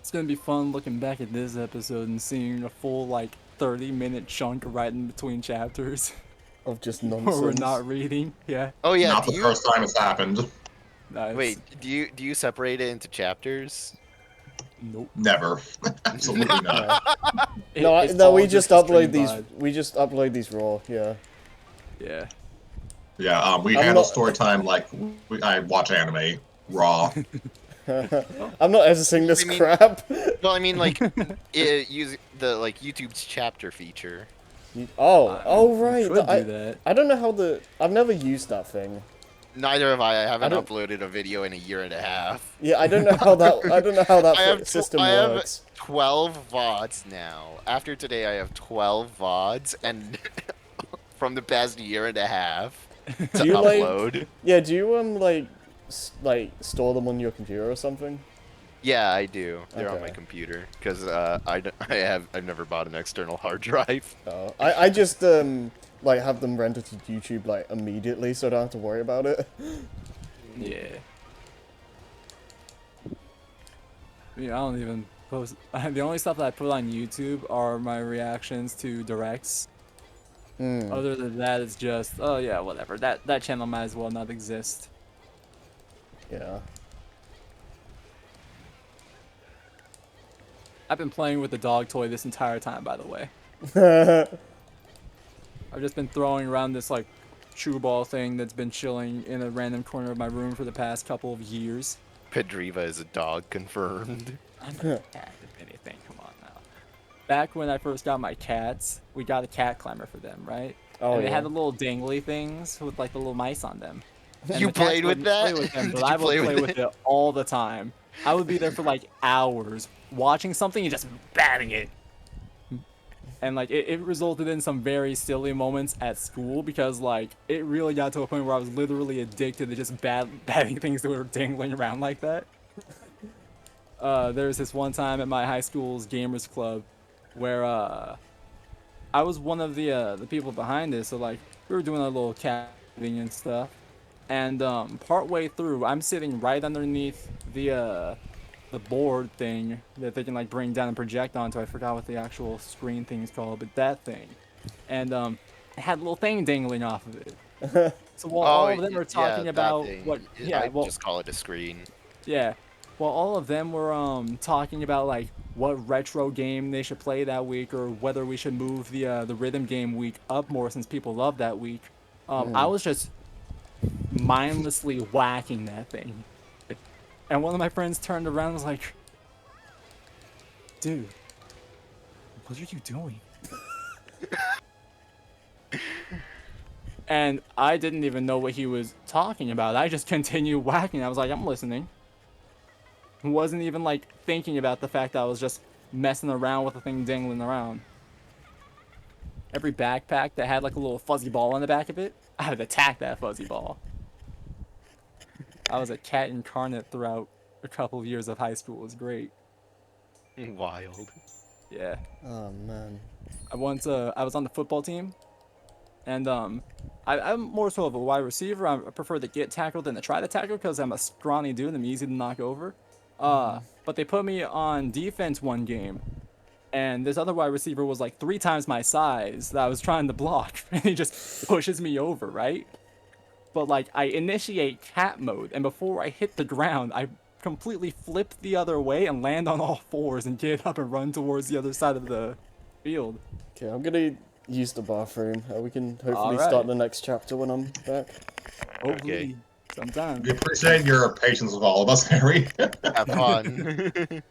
It's gonna be fun looking back at this episode and seeing a full, like, 30-minute chunk right in between chapters Of just where nonsense. we're not reading. Yeah. Oh yeah. Not Do the you, first time it's happened. Nice. wait, do you separate it into chapters? Nope. Never. Absolutely not. No, It's no, all we just a stream upload these. vibe. We just upload these raw. Yeah. Yeah. Yeah, we I'm handle not- story time like I watch anime raw. I'm not editing this I mean- crap. Well, I mean, like, using the like YouTube's chapter feature. Oh, right. Could do I that. don't know how I've never used that thing. Neither have I. I haven't don't- uploaded a video in a year and a half. Yeah, I don't know how that I have system I have works. 12 VODs now. After today, I have 12 VODs, and from the past year and a half to Do you upload. do you store them on your computer or something? Yeah, I do. They're on my Okay. computer because I've never bought an external hard drive. Oh, I just have them rendered to YouTube like immediately, so I don't have to worry about it. Yeah. Yeah, I don't even post. The only stuff that I put on YouTube are my reactions to directs. Other than that, it's just, oh yeah, whatever. That channel might as well not exist. Yeah. I've been playing with the dog toy this entire time, by the way. I've just been throwing around this like chew ball thing that's been chilling in a random corner of my room for the past couple of years. Pedriva is a dog, confirmed. I'm not a cat, if anything. Come on now. Back when I first got my cats, we got a cat climber for them, right? Oh, and they yeah. had the little dangly things with like the little mice on them. And You the cats played with wouldn't that? Play with them, Did but you I would play play with with it all the time. I would be there for like hours watching something and just batting it. And like it resulted in some very silly moments at school because like it really got to a point where I was literally addicted to just batting things that were dangling around like that. There was this one time at my high school's gamers club where I was one of the people behind it, so like we were doing a little catting and stuff. And partway through, I'm sitting right underneath the board thing that they can like bring down and project onto. I forgot what the actual screen thing is called, but that thing. And it had a little thing dangling off of it. So while all of them were talking that about thing. what, I well, just call it a screen. yeah, while all of them were talking about like what retro game they should play that week or whether we should move the rhythm game week up more since people love that week. I was just mindlessly whacking that thing. And one of my friends turned around and was like, dude, what are you doing? And I didn't even know what he was talking about. I just continued whacking. I was like, I'm listening. Wasn't even like thinking about the fact that I was just messing around with the thing dangling around. Every backpack that had like a little fuzzy ball on the back of it, I would attack that fuzzy ball. I was a cat incarnate throughout a couple of years of high school. It was great. Wild. Yeah. Oh man. I was on the football team, and I'm more so of a wide receiver. I prefer to get tackled than to try to tackle because I'm a scrawny dude and I'm easy to knock over. But they put me on defense one game, and this other wide receiver was like 3 times my size that I was trying to block, and he just pushes me over, right? But like I initiate cat mode, and before I hit the ground, I completely flip the other way and land on all 4s and get up and run towards the other side of the field. Okay, I'm gonna use the bathroom. We can hopefully Alright. start the next chapter when I'm back. Hopefully, sometime. We appreciate your patience with all of us, Harry. Have fun.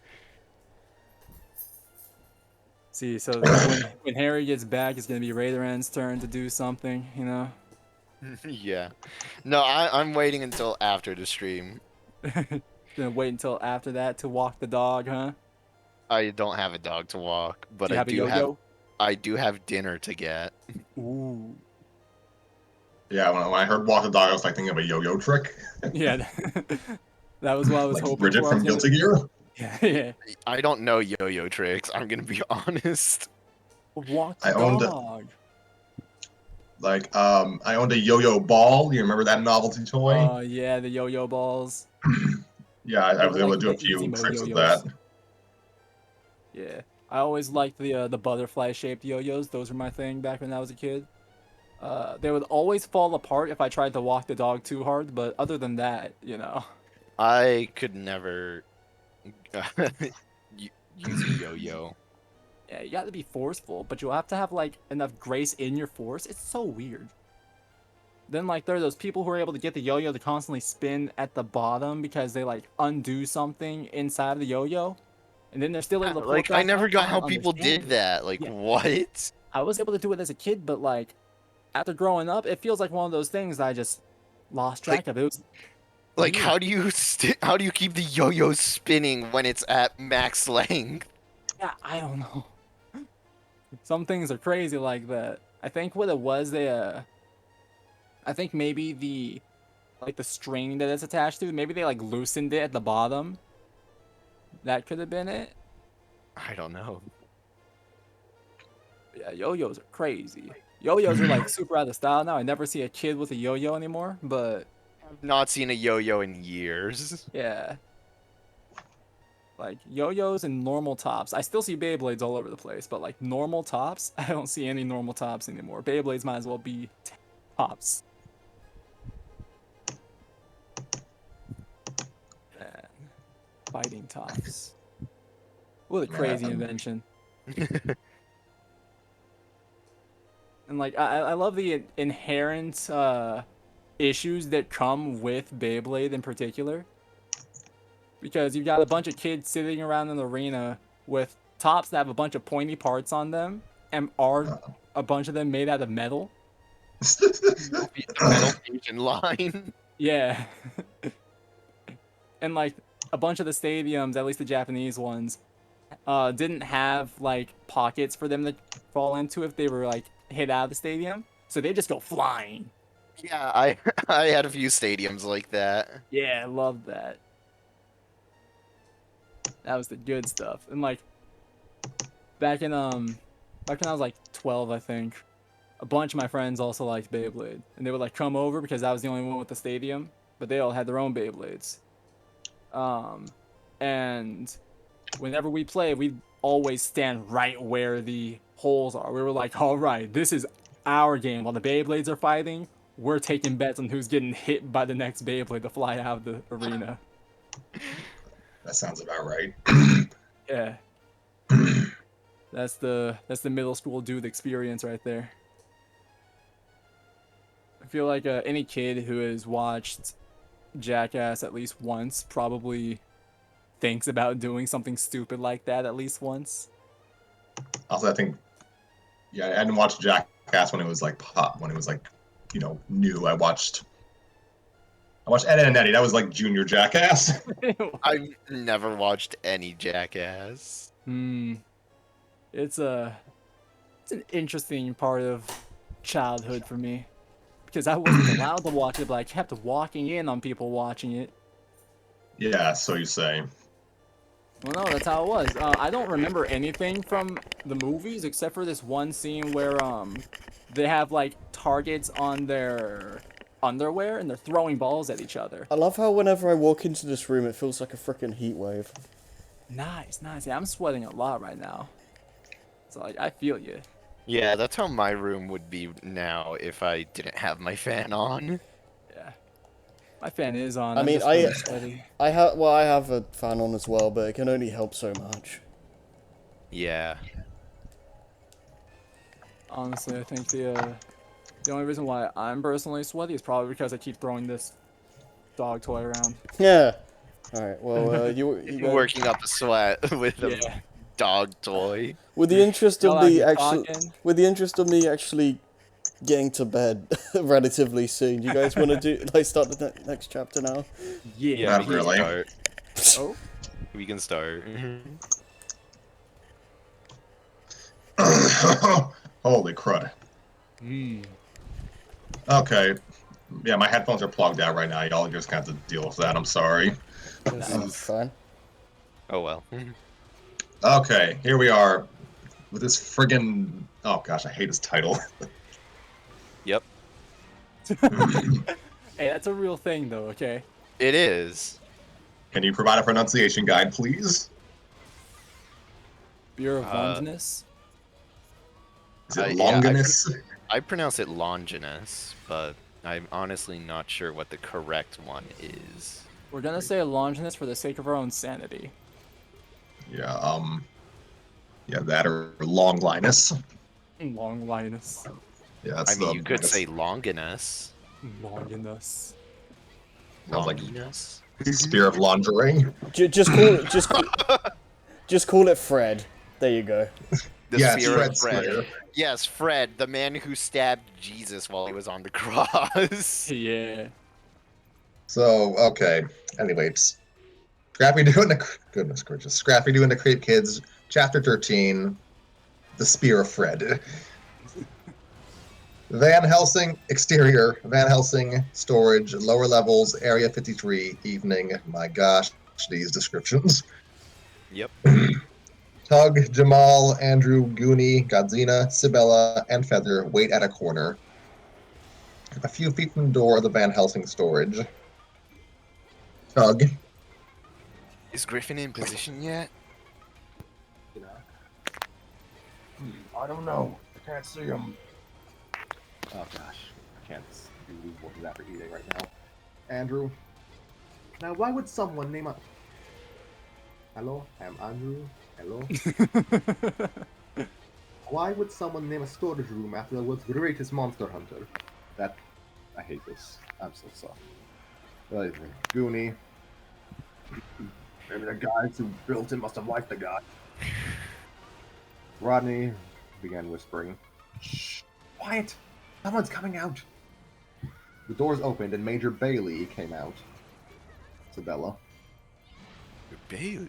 See, so when Harry gets back, it's gonna be Raideran's turn to do something, you know? Yeah. No, I'm waiting until after the stream. Gonna wait until after that to walk the dog, huh? I don't have a dog to walk, but Do you I have a do yo-yo? I do have dinner to get. Ooh. Yeah, when I heard walk the dog, I was like thinking of a yo-yo trick. Yeah, that was what I was Like hoping Bridget for. from Guilty Gear. Yeah, yeah. I don't know yo-yo tricks. I'm gonna be honest. Walk I the owned it. dog. Like, I owned a yo-yo ball. You remember that novelty toy? Oh, yeah, the yo-yo balls. Yeah, I They was were able like to do a the few easy mode tricks with yo-yos. that. Yeah. I always liked the butterfly-shaped yo-yos. Those were my thing back when I was a kid. They would always fall apart if I tried to walk the dog too hard, but other than that, you know. I could never use a yo-yo. Yeah, you got to be forceful, but you'll have to have like enough grace in your force. It's so weird. Then like there are those people who are able to get the yo-yo to constantly spin at the bottom because they like undo something inside of the yo-yo, and then they're still able to pull it Like I back never up. got I how don't people understand did it. that. Like Yeah. what? I was able to do it as a kid, but like after growing up, it feels like one of those things that I just lost track of it. It was Like, weird. how do you keep the yo-yo spinning when it's at max length? Yeah, I don't know. Some things are crazy like that. I think what it was, I think maybe the string that it's attached to, maybe they like loosened it at the bottom. That could have been it. I don't know. Yeah, yo-yos are crazy. Yo-yos are like super out of style now. I never see a kid with a yo-yo anymore, but I've not seen a yo-yo in years. yeah. Like yo-yos and normal tops. I still see Beyblades all over the place, but like normal tops, I don't see any normal tops anymore. Beyblades might as well be tops. Man. Fighting tops. What a crazy Man. invention. And like I love the inherent issues that come with Beyblade in particular. Because you've got a bunch of kids sitting around an arena with tops that have a bunch of pointy parts on them, and are a bunch of them made out of metal. The Metal Fusion line. Yeah. And like a bunch of the stadiums, at least the Japanese ones, didn't have like pockets for them to fall into if they were like hit out of the stadium. So they just go flying. Yeah, I had a few stadiums like that. Yeah, I love that. That was the good stuff. And like back when I was like 12, I think, a bunch of my friends also liked Beyblade, and they would like come over because I was the only one with the stadium, but they all had their own Beyblades. And whenever we play, we'd always stand right where the holes are. We were like, all right, this is our game. While the Beyblades are fighting, we're taking bets on who's getting hit by the next Beyblade to fly out of the arena. That sounds about right. Yeah. That's the middle school dude experience right there. I feel like any kid who has watched Jackass at least once probably thinks about doing something stupid like that at least once. Also, I think, yeah, I didn't watch Jackass when it was like pop, when it was like, new. I watched Ed, Edd and Eddy. That was like junior Jackass. I've never watched any Jackass. It's an interesting part of childhood for me, because I wasn't allowed to watch it, but I kept walking in on people watching it. Yeah, so you say. Well, no, that's how it was. I don't remember anything from the movies except for this one scene where they have like targets on their underwear and they're throwing balls at each other. I love how whenever I walk into this room, it feels like a freaking heat wave. Nice. Yeah, I'm sweating a lot right now. So like, I feel you. Yeah, that's how my room would be now if I didn't have my fan on. Yeah. My fan is on. I I'm mean, just really sweaty. I have a fan on as well, but it can only help so much. Yeah. Honestly, I think the only reason why I'm personally sweaty is probably because I keep throwing this dog toy around. Yeah. All right. Well, you Working up a sweat with a Yeah. dog toy. with the interest of Y'all me out actually, here talking? with the interest of me actually getting to bed relatively soon. Do you guys want to start the next chapter now? Yeah. Not really. Oh. We can start. Holy crud. Okay. Yeah, my headphones are plugged out right now. Y'all just have to deal with that. I'm sorry. That's fine. Oh well. Okay, here we are with this friggin'... Oh gosh, I hate his title. Yep. Hey, that's a real thing though, okay? It is. Can you provide a pronunciation guide, please? Beer of Longinus. Is it yeah, Longinus? I pronounce it Longinus, but I'm honestly not sure what the correct one is. We're gonna say Longinus for the sake of our own sanity. Yeah, that or Longlinus. Longlinus. Yeah, that's I mean, the... you could say Longinus. Longinus. Sounds like Longinus. Spear of Lingerie. Just call it Fred. There you go. The Yeah, Spear of Fred's Fred. Spear. Yes, Fred, the man who stabbed Jesus while he was on the cross. Yeah. So, okay. Anyways, Scrappy doing the goodness gracious. Scrappy doing the Creep Kids, Chapter 13, The Spear of Fred. Van Helsing, exterior. Van Helsing, storage, lower levels, Area 53, evening. My gosh, these descriptions. Yep. Tug, Jamal, Andrew, Goonie, Godzina, Sibella, and Feather wait at a corner. A few feet from the door of the Van Helsing storage. Tug. Is Griffin in position yet? I don't know. I can't see him. Oh gosh, I can't do what is after eating right now. Andrew. Now, why would someone name a? Hello, I'm Andrew. Hello. Why would someone name a storage room after the world's greatest monster hunter? That I hate this. I'm so sorry. Goonie. Maybe the guys who built it must have liked the guy. Rodney began whispering. Shh! Quiet! Someone's coming out! The doors opened and Major Bailey came out. Isabella. Bailey?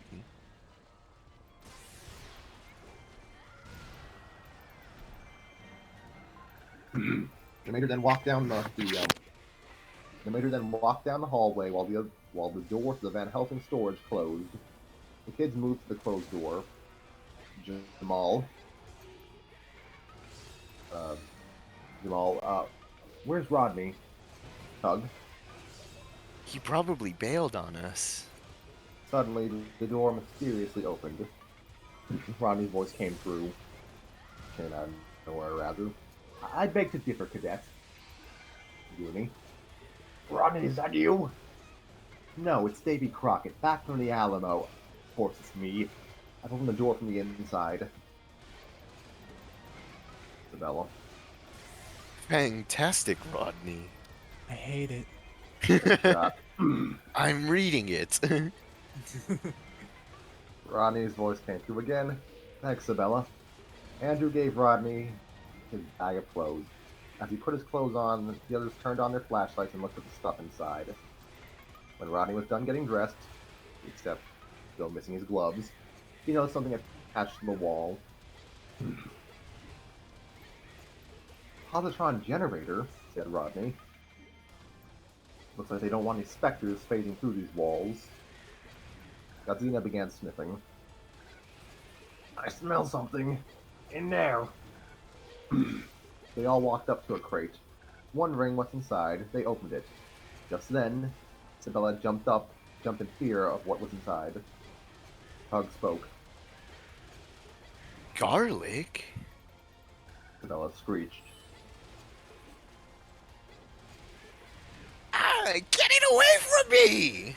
The Major then walked down the Major then walked down the hallway while the door to the Van Helsing storage closed. The kids moved to the closed door. Jamal. Where's Rodney? Tug. He probably bailed on us. Suddenly, the door mysteriously opened. Rodney's voice came out of nowhere, rather. I beg to differ, Cadet. Goonie. Rodney, is that you? No, it's Davy Crockett, back from the Alamo. Of course it's me. I've opened the door from the inside. Isabella. Fantastic, Rodney. I hate it. I'm reading it. Rodney's voice came through again. Thanks, Isabella. Andrew gave Rodney his bag of clothes. As he put his clothes on, the others turned on their flashlights and looked at the stuff inside. When Rodney was done getting dressed, except still missing his gloves, he noticed something attached to the wall. Positron generator, said Rodney. Looks like they don't want any specters phasing through these walls. Godzina began sniffing. I smell something. In there. They all walked up to a crate. Wondering what's inside, they opened it. Just then, Isabella jumped in fear of what was inside. Tug spoke. Garlic? Isabella screeched. Ah, get it away from me!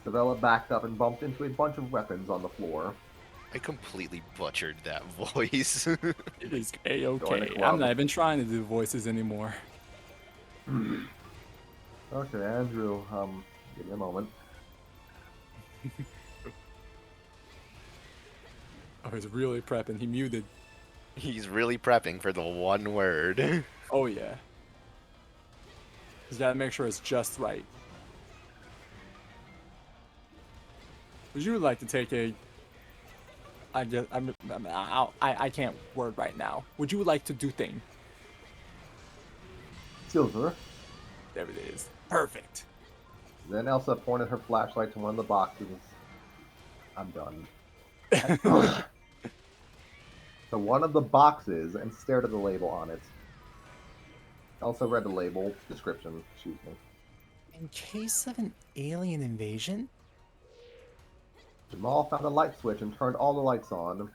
Isabella backed up and bumped into a bunch of weapons on the floor. I completely butchered that voice. It is Join the A-okay. club. I'm not even trying to do voices anymore. Okay, Andrew, give me a moment. Oh, he's really prepping. He muted. He's really prepping for the one word. Oh, yeah. He's got to make sure it's just right. Would you like to take a... I can't word right now. Would you like to do thing? Silver. There it is. Perfect. Then Elsa pointed her flashlight to one of the boxes. I'm done. To one of the boxes and stared at the label on it. Elsa read the label description. Excuse me. In case of an alien invasion? Jamal found a light switch and turned all the lights on.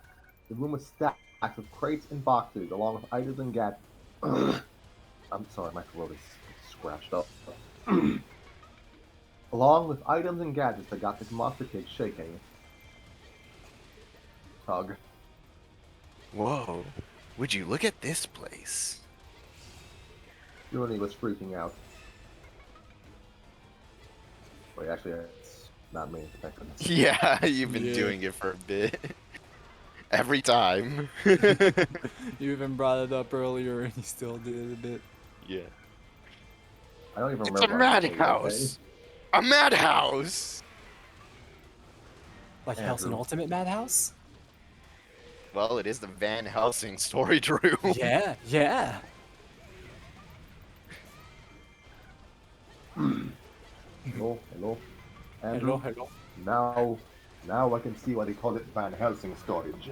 The room was stacked with crates and boxes, along with items and gadgets. I'm sorry, my throat is scratched up. Along with items and gadgets that got this monster kid shaking. Tug. Whoa. Would you look at this place? Rooney was freaking out. Wait, actually, it's not me. Thank goodness. Yeah, you've been Yeah. doing it for a bit. Every time. You even brought it up earlier and you still did it a bit. Yeah. I don't even It's a remember. what I told you, madhouse. A madhouse. Like Hell's an Andrew. Ultimate Madhouse? Well, it is the Van Helsing story, Drew. Yeah, yeah. Hello, hello. Hello, hello. Now I can see why they call it Van Helsing storage.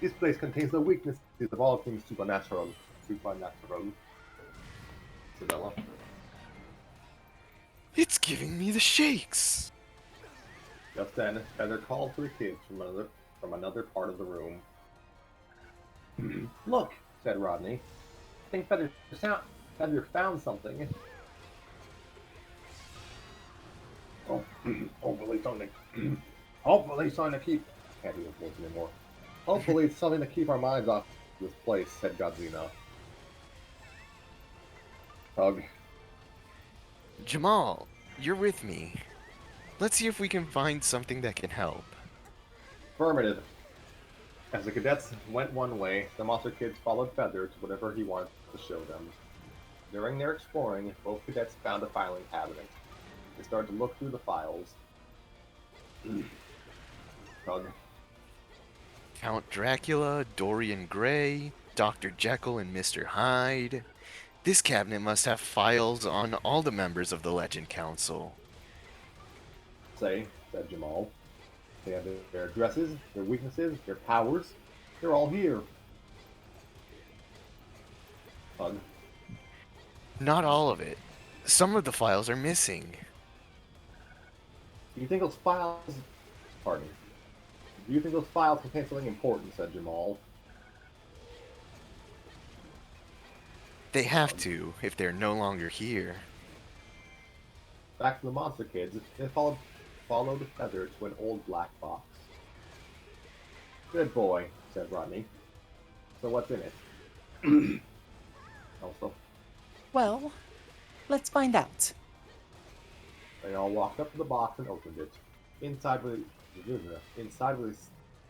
This place contains the weaknesses of all things supernatural. Isabella. It's giving me the shakes. Just then, Feather called to the kids from another part of the room. Look, said Rodney. I think Feather found something. Oh, hopefully something. Hopefully something to keep. Can't do his voice anymore. Hopefully it's something to keep our minds off this place, said Godzilla. Tug. Jamal, you're with me. Let's see if we can find something that can help. Affirmative. As the cadets went one way, the monster kids followed Feather to whatever he wanted to show them. During their exploring, both cadets found a filing cabinet. They started to look through the files. Tug. Count Dracula, Dorian Gray, Dr. Jekyll, and Mr. Hyde. This cabinet must have files on all the members of the Legend Council. Said Jamal. They have their addresses, their weaknesses, their powers. They're all here. Tug. Not all of it. Some of the files are missing. Do you think those files... Pardon me. Do you think those files contain something important, said Jamal. They have to, if they're no longer here. Back to the monster kids, they followed Feather to an old black box. Good boy, said Rodney. So what's in it? Also, Well, let's find out. they all walked up to the box and opened it. Inside was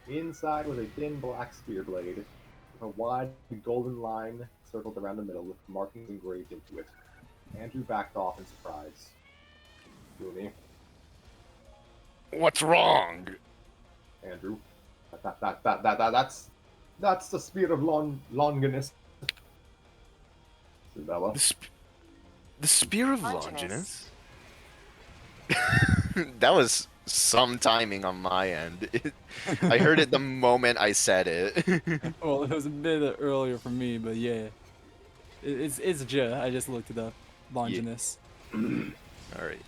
a thin black spear blade with a wide golden line circled around the middle with markings engraved into it. Andrew backed off in surprise. Rooney. What's wrong? Andrew. That's the spear of Longinus. Isabella. The Spear of Longinus. Longinus? That was some timing on my end. I heard it the moment I said it. Well, it was a bit earlier for me, but yeah. It's J. I just looked it up. Longinus. Alright.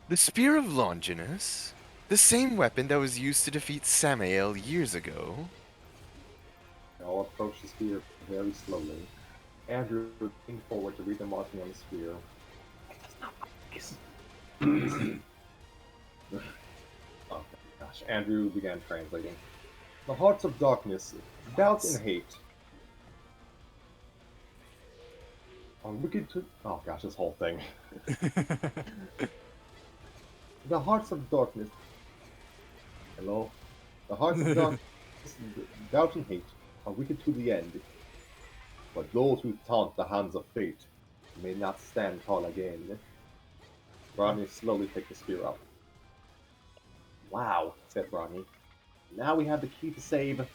The Spear of Longinus? The same weapon that was used to defeat Samael years ago? They all approached the spear very slowly. Andrew leaned forward to read the marking on the spear. Oh gosh. Andrew began translating. The hearts of darkness, doubt and hate. Are wicked to... Oh gosh, this whole thing. The hearts of darkness... Hello? The hearts of darkness, doubt and hate, are wicked to the end. But those who taunt the hands of fate may not stand tall again. Rodney slowly picked the spear up. Wow, said Rodney. Now we have the key to save...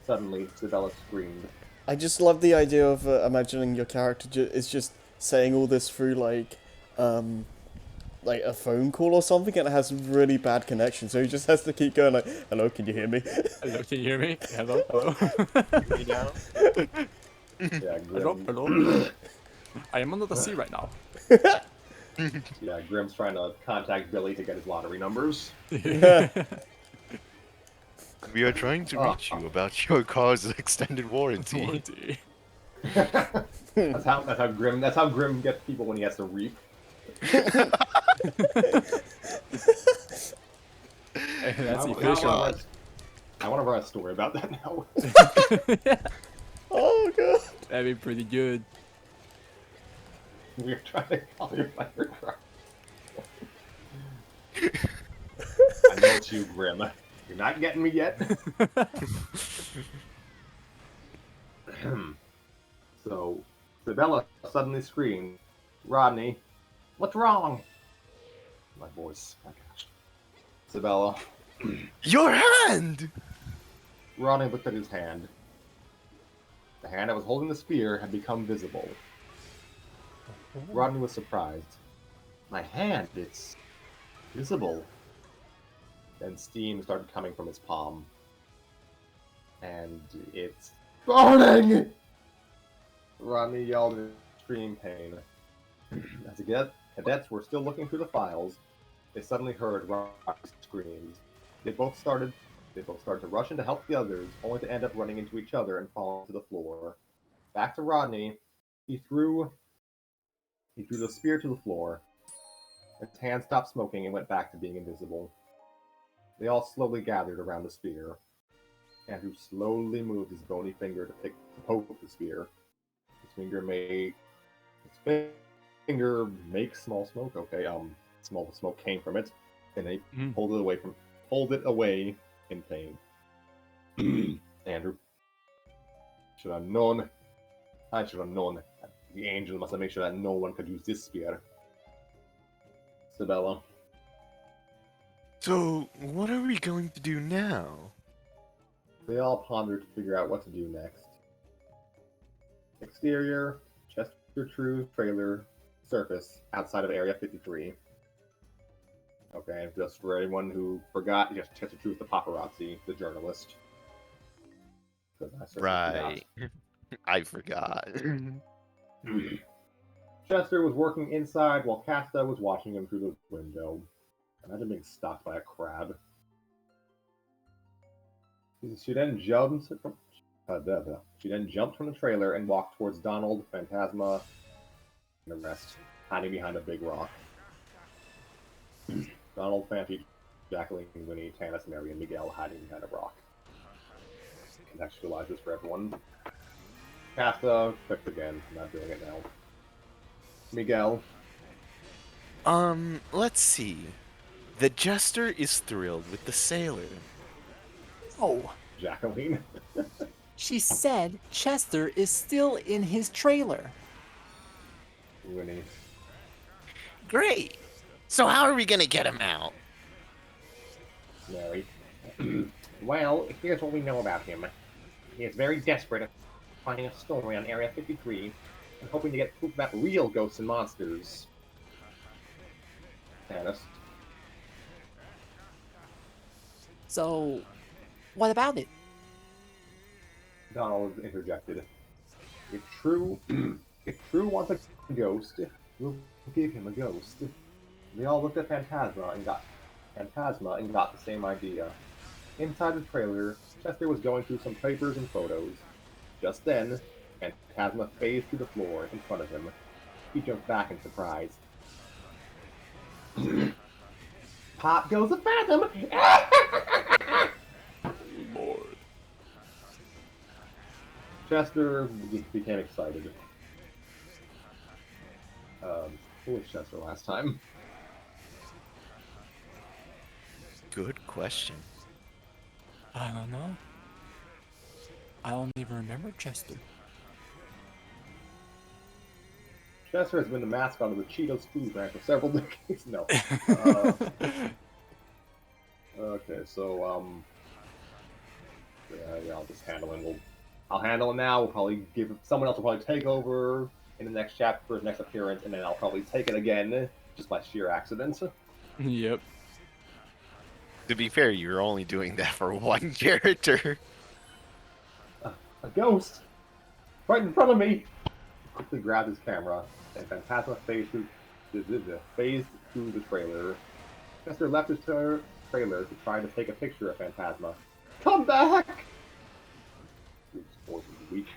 Suddenly, Isabella screamed. I just love the idea of imagining your character is just saying all this through like a phone call or something, and it has really bad connection, so he just has to keep going like, "Hello, can you hear me?" Hello, can you hear me? Hello, hello. Yeah, Hello, Grim, hello. I am under the sea right now. yeah, Grim's trying to contact Billy to get his lottery numbers. We are trying to reach you about your car's extended warranty. That's how Grim gets people when he has to reap. That's I efficient. want to write a story about that now. Oh god. That'd be pretty good. We're trying to call your fire truck. I know it's you, Grim. You're not getting me yet. So, Isabella suddenly screamed, Rodney, what's wrong? My voice. My gosh. Isabella. Your hand! Rodney looked at his hand. The hand that was holding the spear had become visible. Rodney was surprised. My hand, it's visible. Then steam started coming from his palm. And it's burning! Rodney yelled in extreme pain. As the cadets were still looking through the files, they suddenly heard Rodney's screams. They both started to rush in to help the others, only to end up running into each other and falling to the floor. Back to Rodney, he threw the spear to the floor. His hand stopped smoking and went back to being invisible. They all slowly gathered around the spear. Andrew slowly moved his bony finger to poke the spear. His finger make small smoke. Okay, small smoke came from it, and they pulled it away in pain. Andrew, should have known. I should have known. The angel must have made sure that no one could use this spear. Isabella. So, what are we going to do now? They all pondered to figure out what to do next. Exterior, Chester True trailer, surface, outside of Area 53. Okay, and just for anyone who forgot, yes, Chester True is the paparazzi, the journalist. Right. I forgot. Chester was working inside while Casta was watching him through the window. Imagine being stalked by a crab. She then jumped from the trailer and walked towards Donald, Phantasma, and the rest, hiding behind a big rock. Donald, Fancy, Jacqueline, Winnie, Tanis, Mary, and Miguel hiding behind a rock. Contextualize this for everyone. Casta, clicked again. I'm not doing it now. Miguel. Let's see. The jester is thrilled with the sailor. Oh, Jacqueline. she said Chester is still in his trailer. Winnie. Great! So how are we gonna get him out? Mary. Well, here's what we know about him. He is very desperate at finding a story on Area 53 and hoping to get proof about real ghosts and monsters. Tanis. So, what about it? Donald interjected. If True wants a ghost, we'll give him a ghost. They all looked at Phantasma and got the same idea. Inside the trailer, Chester was going through some papers and photos. Just then, Phantasma phased through the floor in front of him. He jumped back in surprise. Pop goes a phantom! Lord. Chester became excited. Who was Chester last time? Good question. I don't know. I don't even remember Chester. Chester has been the mascot of the Cheetos food brand for several decades. No. Okay, so yeah, I'll just handle him. I'll handle him now. We'll probably someone else will probably take over in the next chapter for his next appearance, and then I'll probably take it again just by sheer accident. Yep. To be fair, you're only doing that for one character. A ghost! Right in front of me! He quickly grabbed his camera, and Phantasma phased through the trailer. Chester left his trailer to try to take a picture of Phantasma. Come back! His voice is weak.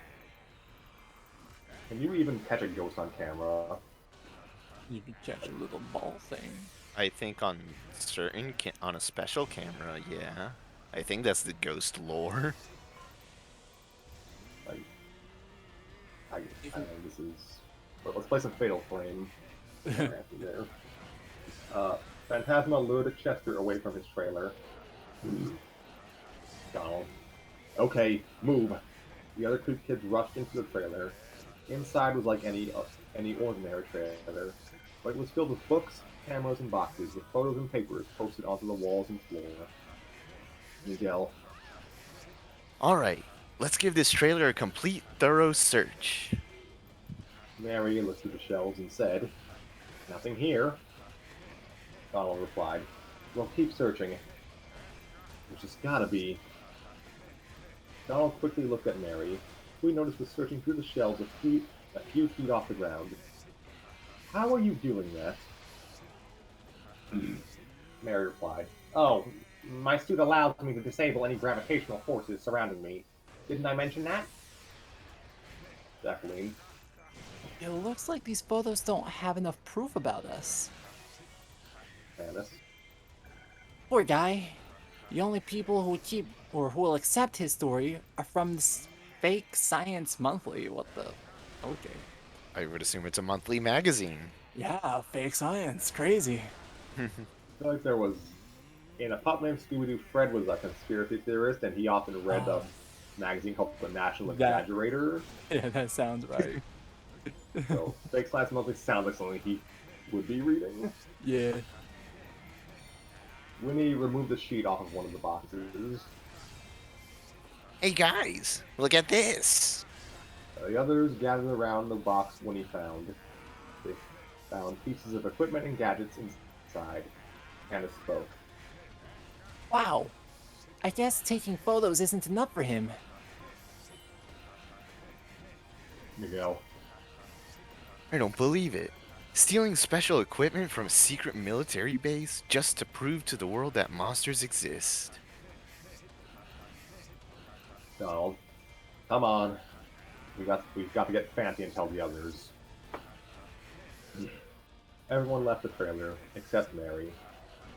Can you even catch a ghost on camera? You can catch a little ball thing. I think on on a special camera, yeah. I think that's the ghost lore. Like, I know this is. But let's play some Fatal Frame. There. Phantasma lured Chester away from his trailer. Donald. Okay, move. The other two kids rushed into the trailer. Inside was like any any ordinary trailer, but it was filled with books, cameras, and boxes with photos and papers posted onto the walls and floor. Miguel. Alright, let's give this trailer a complete, thorough search. Mary looked through the shelves and said, "Nothing here." Donald replied, "Well, keep searching. There's just gotta be." Donald quickly looked at Mary, who he noticed was searching through the shelves a few feet off the ground. "How are you doing that?" Mary replied, "Oh, my suit allows me to disable any gravitational forces surrounding me. Didn't I mention that?" Jacqueline. It looks like these photos don't have enough proof about us. Janice. Poor guy. The only people who keep or who will accept his story are from this fake Science Monthly. What the? Okay. I would assume it's a monthly magazine. Yeah, fake science. Crazy. I feel like there was, in a pup named Scooby-Doo, Fred was a conspiracy theorist, and he often read a magazine called The National Exaggerator. Yeah, that sounds right. So, Fake Science Monthly sounds like something he would be reading. Yeah. Winnie removed the sheet off of one of the boxes. Hey guys, look at this! The others gathered around the box Winnie found. They found pieces of equipment and gadgets inside. Hannah spoke. Wow. I guess taking photos isn't enough for him. Miguel. I don't believe it. Stealing special equipment from a secret military base just to prove to the world that monsters exist. Donald. Come on. We've got to get fancy and tell the others. Everyone left the trailer, except Mary.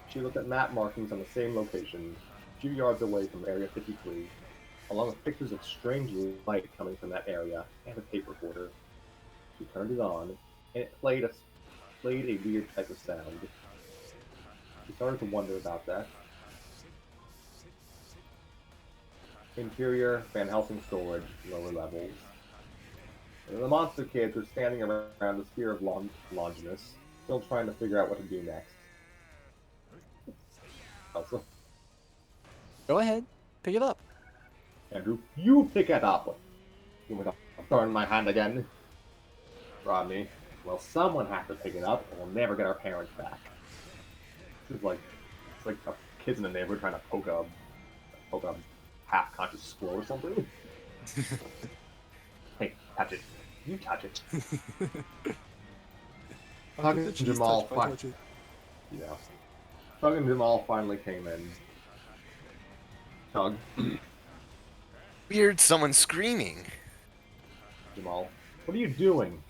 She looked at map markings on the same location, a few yards away from Area 53, along with pictures of strange light coming from that area, and a tape recorder. She turned it on, and it played a weird type of sound. She started to wonder about that. Interior, Van Helsing storage, lower levels. The monster kids were standing around the sphere of Longinus, still trying to figure out what to do next. Elsa. Go ahead. Pick it up. Andrew, you pick it up! You want to burn my hand again? Rodney, well, someone has to pick it up, or we'll never get our parents back. It's like kids in the neighborhood trying to poke a half-conscious squirrel or something. Hey, touch it. You touch it. Fucking Jamal Yeah. Fucking Jamal finally came in. Tug. We heard someone screaming. Jamal. What are you doing?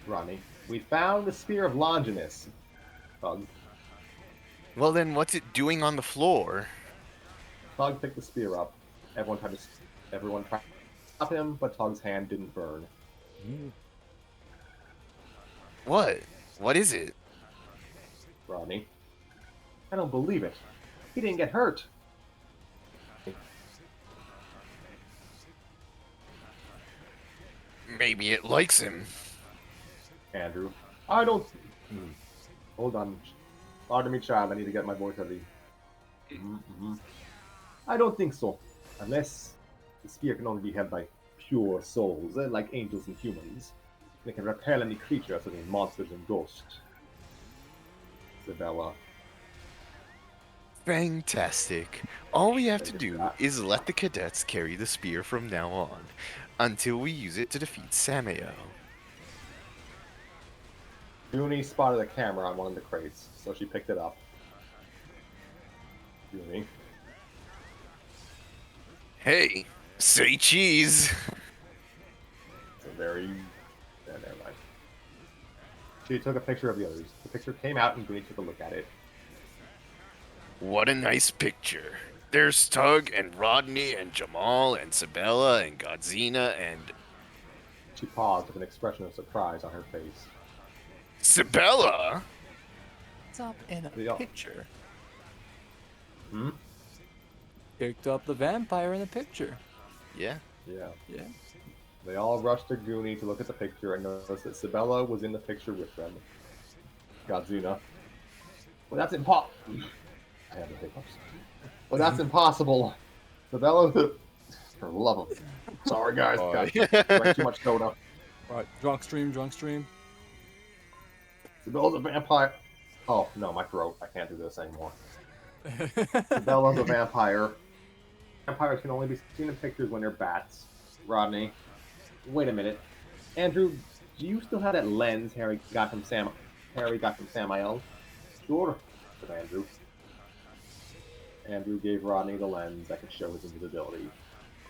Ronnie. We found the sphere of Longinus. Tug. Well then, what's it doing on the floor? Tug picked the spear up. Everyone tried to stop him, but Tug's hand didn't burn. What? What is it? Rodney. I don't believe it. He didn't get hurt. Maybe it likes him. Andrew. I don't... Hold on. Pardon me, child. I need to get my voice ready. I don't think so. Unless the spear can only be held by pure souls, like angels and humans. They can repel any creature such as monsters and ghosts. Isabella. Fantastic. All we have to do is let the cadets carry the spear from now on, until we use it to defeat Sameo. Junie spotted a camera on one of the crates, so she picked it up. Junie. Hey, say cheese! It's a very... Yeah, never mind. She took a picture of the others. The picture came out and Junie took a look at it. What a nice picture. There's Tug and Rodney and Jamal and Sabella and Godzina and... She paused with an expression of surprise on her face. Sabella? What's up in a picture? Picked up the vampire in a picture. Yeah. Yeah. Yeah. They all rushed to Goonie to look at the picture and noticed that Sabella was in the picture with them. Godzina. Well, that's impossible. I have the hiccups. Well, that's impossible. Sabella. For the love of. Sorry, guys. Drank too much soda. Right, drunk stream, drunk stream. Sabella's a vampire. Oh, no, my throat. I can't do this anymore. Sabella's a vampire. Vampires can only be seen in pictures when they're bats. Rodney. Wait a minute. Andrew, do you still have that lens Harry got from Samael? Sure, said Andrew. Andrew gave Rodney the lens that could show his invisibility.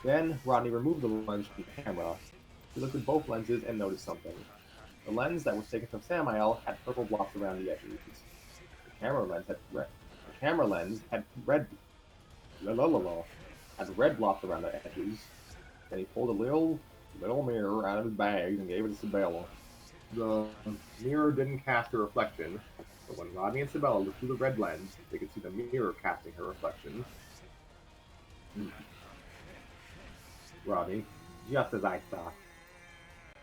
Then Rodney removed the lens from the camera. He looked at both lenses and noticed something. The lens that was taken from Samael had purple blobs around the edges. The camera lens had red. The camera lens had red. Had red blobs around the edges. Then he pulled a little mirror out of his bag and gave it to Sabella. The mirror didn't cast a reflection, but when Rodney and Sabella looked through the red lens, they could see the mirror casting her reflection. Rodney, just as I thought.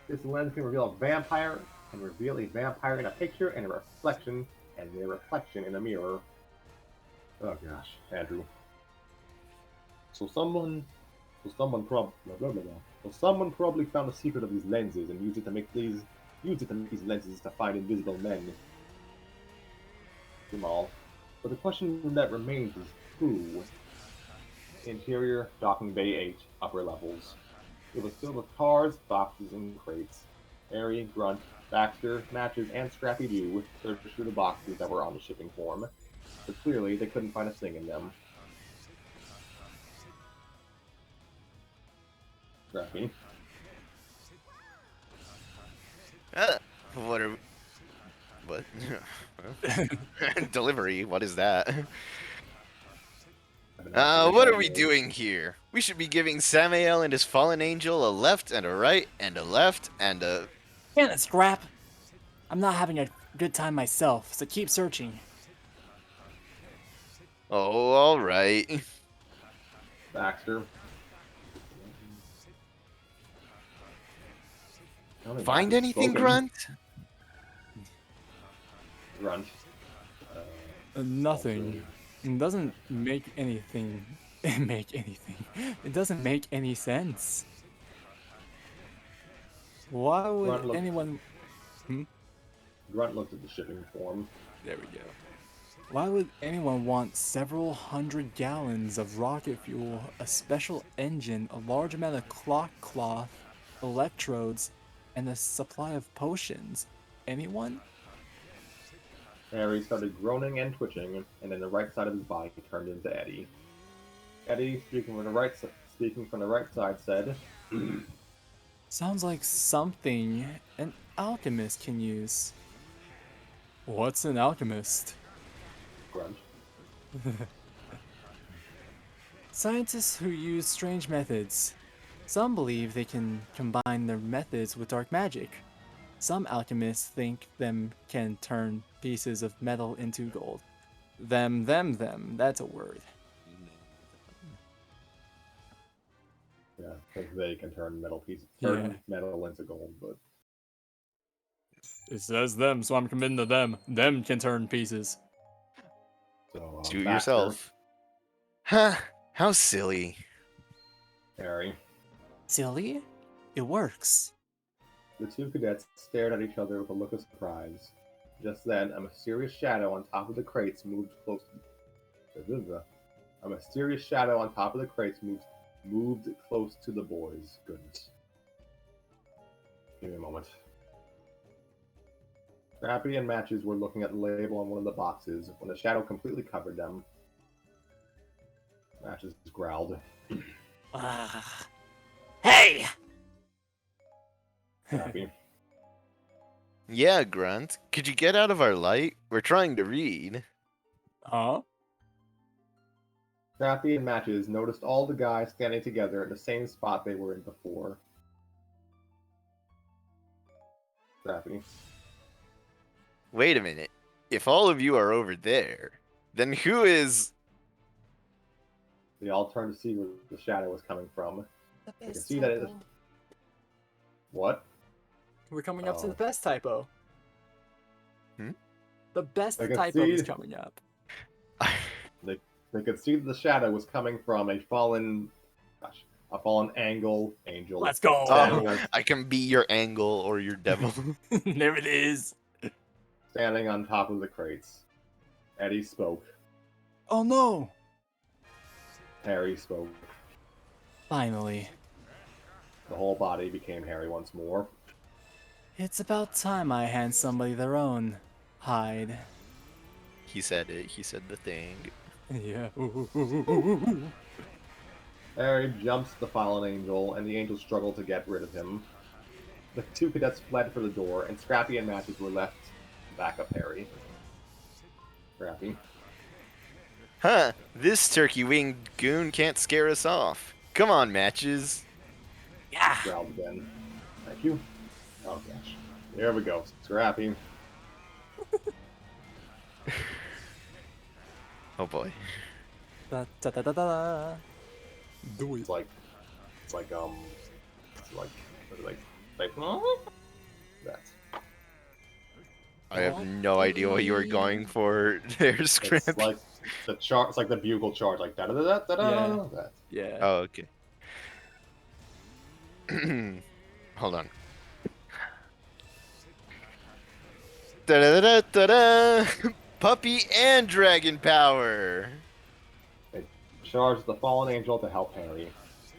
This lens can reveal a vampire, in a picture and a reflection, and a reflection in a mirror. Oh gosh, Andrew. So someone probably found the secret of these lenses and used it to make these lenses to find invisible men. Jamal. But the question that remains is who? Interior, docking bay 8, upper levels. It was filled with cars, boxes, and crates. Harry, Grunt, Baxter, Matches, and Scrappy Doo searched through the boxes that were on the shipping form, but clearly they couldn't find a thing in them. Scrappy. What? Delivery? What is that? What are we doing here? We should be giving Samael and his fallen angel a left and a right and a left and a... Damn it, Scrap! I'm not having a good time myself, so keep searching. Oh, alright. Baxter. Find anything, Grunt? Grunt. Nothing. It doesn't make anything. It doesn't make any sense. Why would anyone? Grunt looked at the shipping form. There we go. Why would anyone want several hundred gallons of rocket fuel, a special engine, a large amount of cloth, electrodes, and a supply of potions? Anyone? Harry started groaning and twitching, and then the right side of his body turned into Eddie. Eddie, speaking from the right side, said, Sounds like something an alchemist can use. What's an alchemist? Grunt. Scientists who use strange methods. Some believe they can combine their methods with dark magic. Some alchemists think them can turn pieces of metal into gold. Them, that's a word. Yeah, I think they can turn metal into gold, but... It says them, so I'm committing to them. Them can turn pieces. So, Do it Baxter, yourself. Huh? How silly. Harry. Silly? It works. The two cadets stared at each other with a look of surprise. Just then, a mysterious shadow on top of the crates moved close to the boys. Goodness. Give me a moment. Scrappy and Matches were looking at the label on one of the boxes when the shadow completely covered them. Matches growled. Hey! Scrappy. Yeah, Grunt. Could you get out of our light? We're trying to read. Huh? Scrappy and Matches noticed all the guys standing together in the same spot they were in before. Scrappy. Wait a minute. If all of you are over there, then who is... They all turned to see where the shadow was coming from. They could see that What? We're coming up to Oh. the best typo. Hmm? The best I can typo is see- coming up. They could see that the shadow was coming from a fallen angle angel. Let's go. Standing, Oh, on, I can be your angle or your devil. There it is. standing on top of the crates. Eddie spoke. Oh no! Harry spoke. Finally. The whole body became Harry once more. It's about time I hand somebody their own hide. He said it. He said the thing. Yeah. Harry jumps the fallen angel, and the angel struggled to get rid of him. The two cadets fled for the door, and Scrappy and Matches were left to back up Harry. Scrappy. Huh, this turkey-winged goon can't scare us off. Come on, Matches. Yeah. Growled again. Thank you. Oh gosh. There we go. Scrappy. Oh boy. Da, da, da, da, da. Do It's it. like that. I have no idea what you were going for there, It's Scrappy. like the chart. It's like the bugle charge, like da da da da da. Yeah. That. Yeah. Oh, okay. Hold on. Da-da-da-da-da! Puppy and dragon power! Charged the fallen angel to help Harry.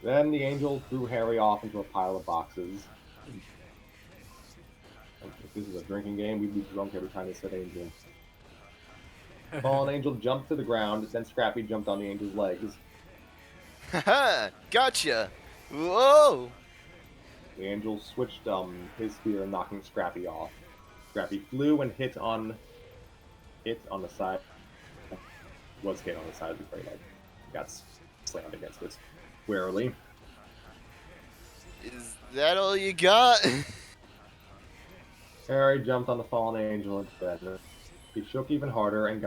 Then the angel threw Harry off into a pile of boxes. If this is a drinking game, we'd be drunk every time they said angel. Fallen angel jumped to the ground, then Scrappy jumped on the angel's legs. Haha! Gotcha! Whoa! The angel switched his spear, knocking Scrappy off. Scrappy flew and hit on the side. Was hit on the side of the crate. Like, got slammed against it. Warily. Is that all you got? Harry jumped on the fallen angel instead. He shook even harder and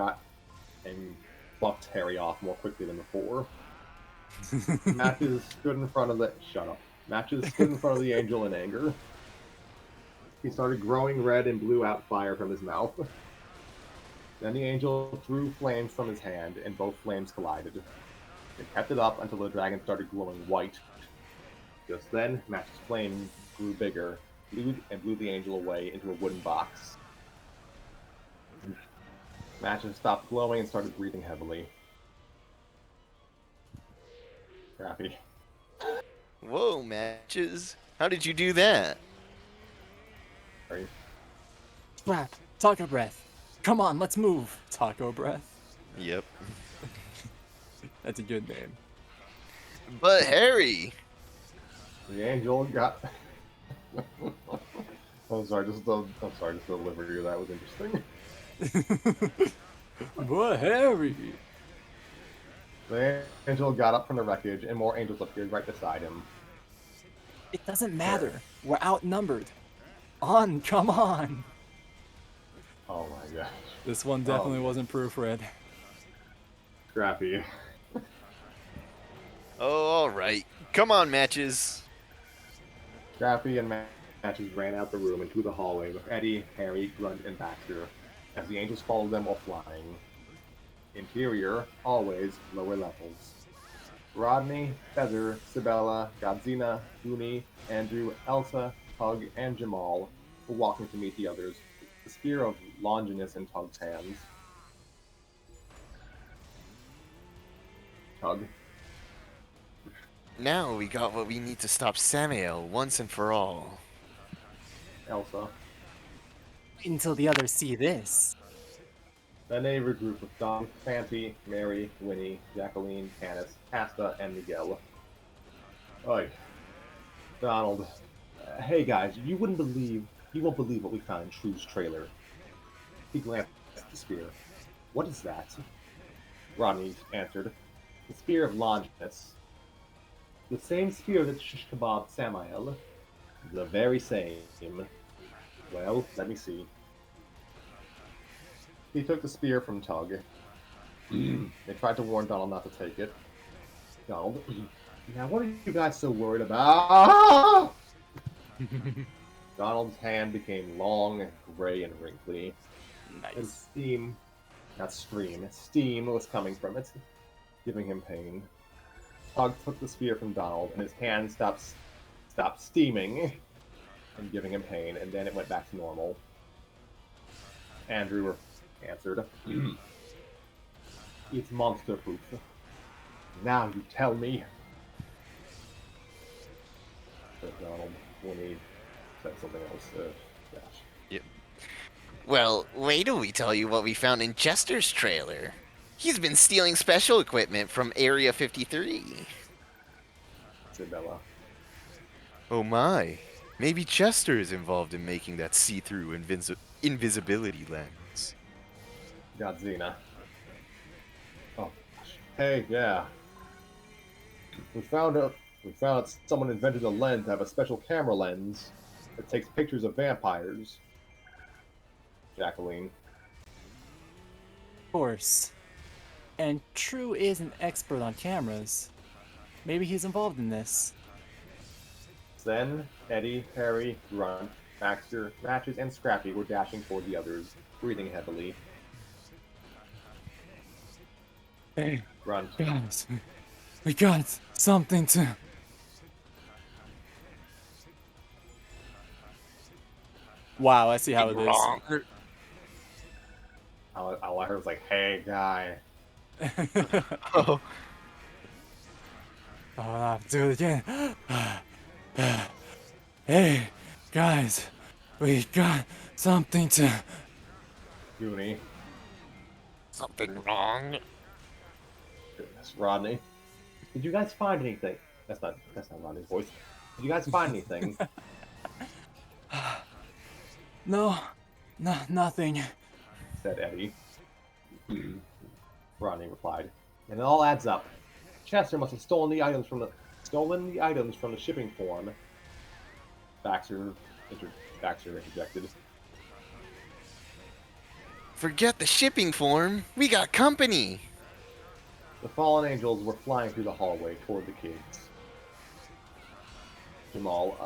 bucked Harry off more quickly than before. Matches stood in front of the Matches stood in front of the angel in anger. He started growing red and blew out fire from his mouth. Then the angel threw flames from his hand, and both flames collided. It kept it up until the dragon started glowing white. Just then, Match's flame grew bigger, blew the angel away into a wooden box. Matches stopped glowing and started breathing heavily. Scrappy. Whoa, Matches. How did you do that? Harry. Scrap. Taco breath. Come on, let's move. Taco breath. Yep. That's a good name. But Harry! The angel got. I'm sorry, just the delivery of that was interesting. But Harry. The angel got up from the wreckage, and more angels appeared right beside him. It doesn't matter. We're outnumbered. On, come on. Oh my gosh. This one definitely wasn't proofread. Scrappy. Oh, alright. Come on, Matches. Scrappy and Matches ran out the room and through the hallway with Eddie, Harry, Grunt, and Baxter, as the angels followed them while flying. Interior, always lower levels. Rodney, Feather, Sibella, Godzina, Uni, Andrew, Elsa, Tug, and Jamal were walking to meet the others, the spear of Longinus in Tug's hands. Tug. Now we got what we need to stop Samael once and for all. Elsa. Until the others see this. Then they regroup with Don, Fancy, Mary, Winnie, Jacqueline, Canis, Asta, and Miguel. Oi. Donald. Hey guys, you won't believe what we found in True's trailer. He glanced at the spear. What is that? Rodney answered. The spear of Longinus. The same spear that shish kebabbed Samael. The very same. Well, let me see. He took the spear from Tug. They tried to warn Donald not to take it. Donald, now what are you guys so worried about? Donald's hand became long, gray, and wrinkly. And Nice. steam, not stream, steam was coming from it, giving him pain. Tug took the spear from Donald, and his hand stopped steaming and giving him pain, and then it went back to normal. Andrew answered, "It's monster-proof. Now you tell me," said Donald when he said something else. Gosh. Well, wait till we tell you what we found in Chester's trailer. He's been stealing special equipment from Area 53. Said Bella. Oh my. Maybe Chester is involved in making that see-through invisibility lens. Godzina. Oh, gosh. Hey, yeah. We found out someone invented a lens to have a special camera lens that takes pictures of vampires. Jacqueline. Of course. And True is an expert on cameras. Maybe he's involved in this. Then Eddie, Harry, Grunt, Baxter, Matches, and Scrappy were dashing toward the others, breathing heavily. Hey, Grunt. guys, we got something to. Wow, I see how it is. Wrong. All I heard was like, "Hey, guy." Oh, Oh, I'll have to do it again. Hey, guys, we got something to. Goonie. Something wrong? Goodness, Rodney. Did you guys find anything? That's not Rodney's voice. Did you guys find anything? No, nothing. Said Eddie. Rodney replied. And it all adds up. Chester must have stolen the items from the shipping form. Baxter interjected. forget the shipping form. We got company. The fallen angels were flying through the hallway toward the kids. Jamal,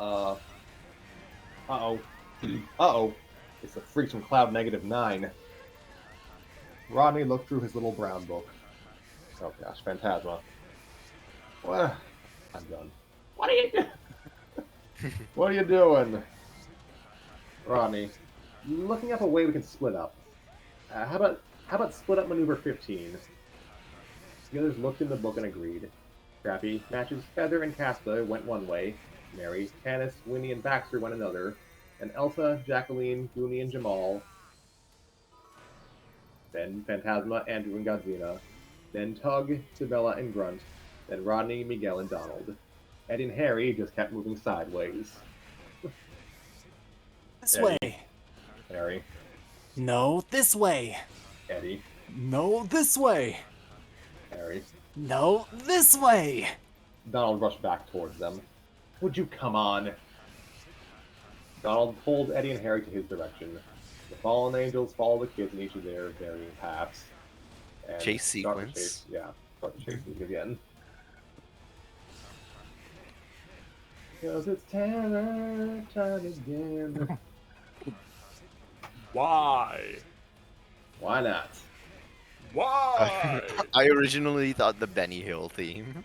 uh-oh. Uh-oh. It's the freaks from Cloud -9. Rodney looked through his little brown book. Oh gosh, Phantasma. What? I'm done. What are you doing? What are you doing? Rodney, looking up a way we can split up. How about split up maneuver 15? The others looked in the book and agreed. Scrappy, Matches, Feather, and Caspa went one way. Mary, Canis, Winnie, and Baxter went another. And Elsa, Jacqueline, Goonie, and Jamal. Then Phantasma, Andrew, and Godzina. Then Tug, Sabella, and Grunt. Then Rodney, Miguel, and Donald. Ed and Harry just kept moving sideways. This Eddie. way. Harry, No, this way. Eddie, No, this way. Harry. No, this way. Donald rushed back towards them. Would you come on? Donald pulled Eddie and Harry to his direction. The fallen angels followed the kids in each of their varying paths. And Chase start the sequence. chase- yeah, start the chase again. Cause it's terror time again. Why? Why not? Why? I originally thought the Benny Hill theme.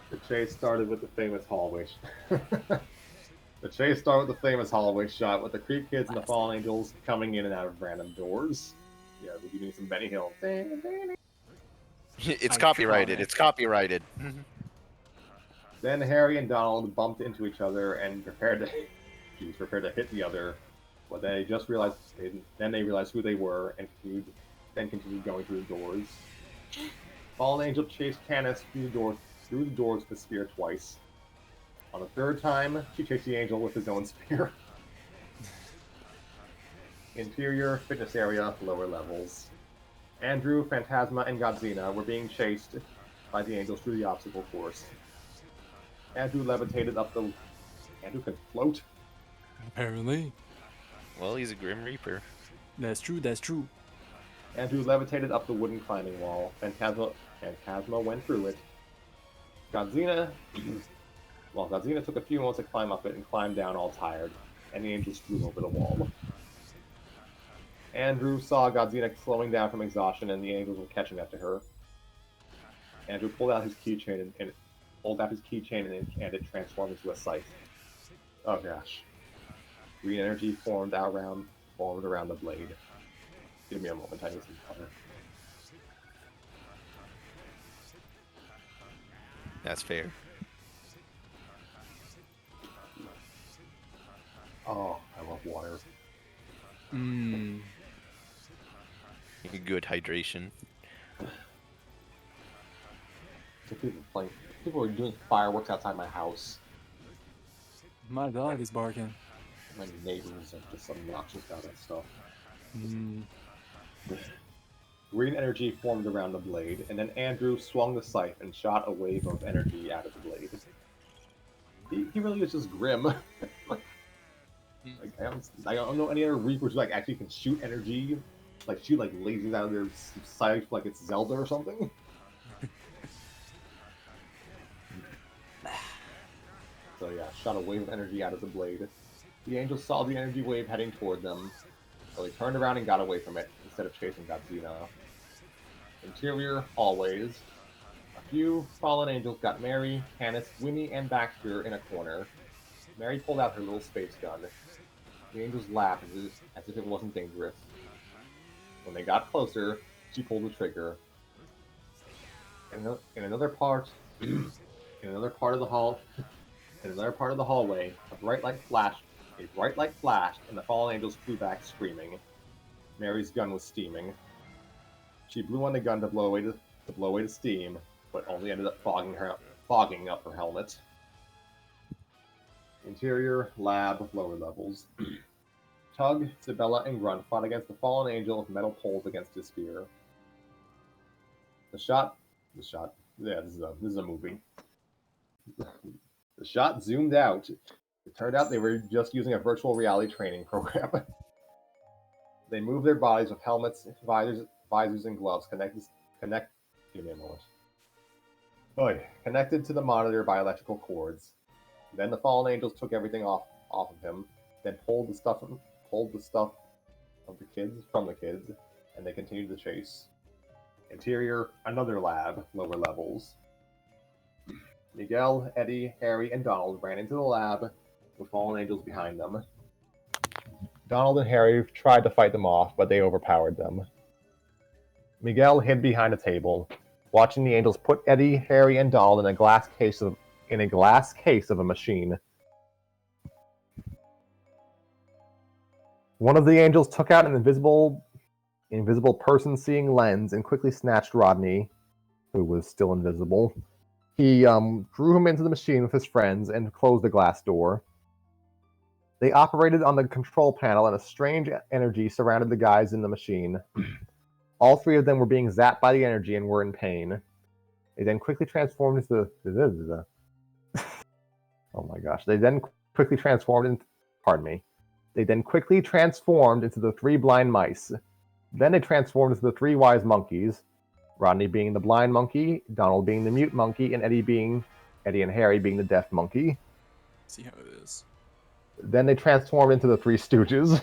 The chase started with the famous hallway. The chase started with the famous hallway shot with the creep kids and the fallen angels coming in and out of random doors. Yeah, we'll be doing some Benny Hill. It's copyrighted. Iconic. It's copyrighted. Then Harry and Donald bumped into each other and prepared to hit the other, but they just realized they realized who they were and continued going through the doors. Fallen Angel chased Canis through the doors with the spear twice. On the third time, she chased the angel with his own spear. Interior fitness area, lower levels. Andrew, Phantasma, and Godzina were being chased by the angels through the obstacle course. Andrew levitated up the. Andrew can float. Apparently. Well, he's a Grim Reaper. That's true, that's true. Andrew levitated up the wooden climbing wall. Phantasma went through it. Godzina Well, Godzilla took a few moments to climb up it and climbed down all tired, and the angels flew over the wall. Andrew saw Godzilla slowing down from exhaustion, and the angels were catching up to her. Andrew pulled out his keychain and it transformed into a scythe. Oh gosh. Green energy formed around the blade. Give me a moment, I need some color. That's fair. Oh, I love water. Mmm. Good hydration. People are doing fireworks outside my house. My dog is barking. My neighbors are just obnoxious about that stuff. Mmm. Green energy formed around the blade, and then Andrew swung the scythe and shot a wave of energy out of the blade. He really is just grim. Like, I don't know any other Reapers who actually can shoot energy, shoot lasers out of their scythe like it's Zelda or something. So yeah, shot a wave of energy out of the blade. The angels saw the energy wave heading toward them, so they turned around and got away from it instead of chasing Godzilla. Interior, hallways. A few fallen angels got Mary, Canis, Winnie, and Baxter in a corner. Mary pulled out her little space gun. The angels laughed as if it wasn't dangerous. When they got closer, she pulled the trigger. In another part of the hallway, a bright light flashed, and the fallen angels flew back screaming. Mary's gun was steaming. She blew on the gun to blow away the steam, but only ended up fogging up her helmet. Interior, lab, lower levels. Tug, Sibella, and Grunt fought against the fallen angel with metal poles against his spear. Yeah, this is a movie. The shot zoomed out. It turned out they were just using a virtual reality training program. They moved their bodies with helmets, visors, and gloves give me a moment. Connected to the monitor by electrical cords. Then the fallen angels took everything off of him, then pulled the stuff of from the kids, and they continued the chase. Interior, another lab, lower levels. Miguel, Eddie, Harry, and Donald ran into the lab with fallen angels behind them. Donald and Harry tried to fight them off, but they overpowered them. Miguel hid behind a table, watching the angels put Eddie, Harry, and Donald in a glass case of a machine. One of the angels took out an invisible person-seeing lens and quickly snatched Rodney, who was still invisible. He drew him into the machine with his friends and closed the glass door. They operated on the control panel, and a strange energy surrounded the guys in the machine. All three of them were being zapped by the energy and were in pain. They then quickly transformed into the... Oh my gosh. They then quickly transformed into the three blind mice. Then they transformed into the three wise monkeys, Rodney being the blind monkey, Donald being the mute monkey, and Eddie and Harry being the deaf monkey. See how it is. Then they transformed into the Three Stooges.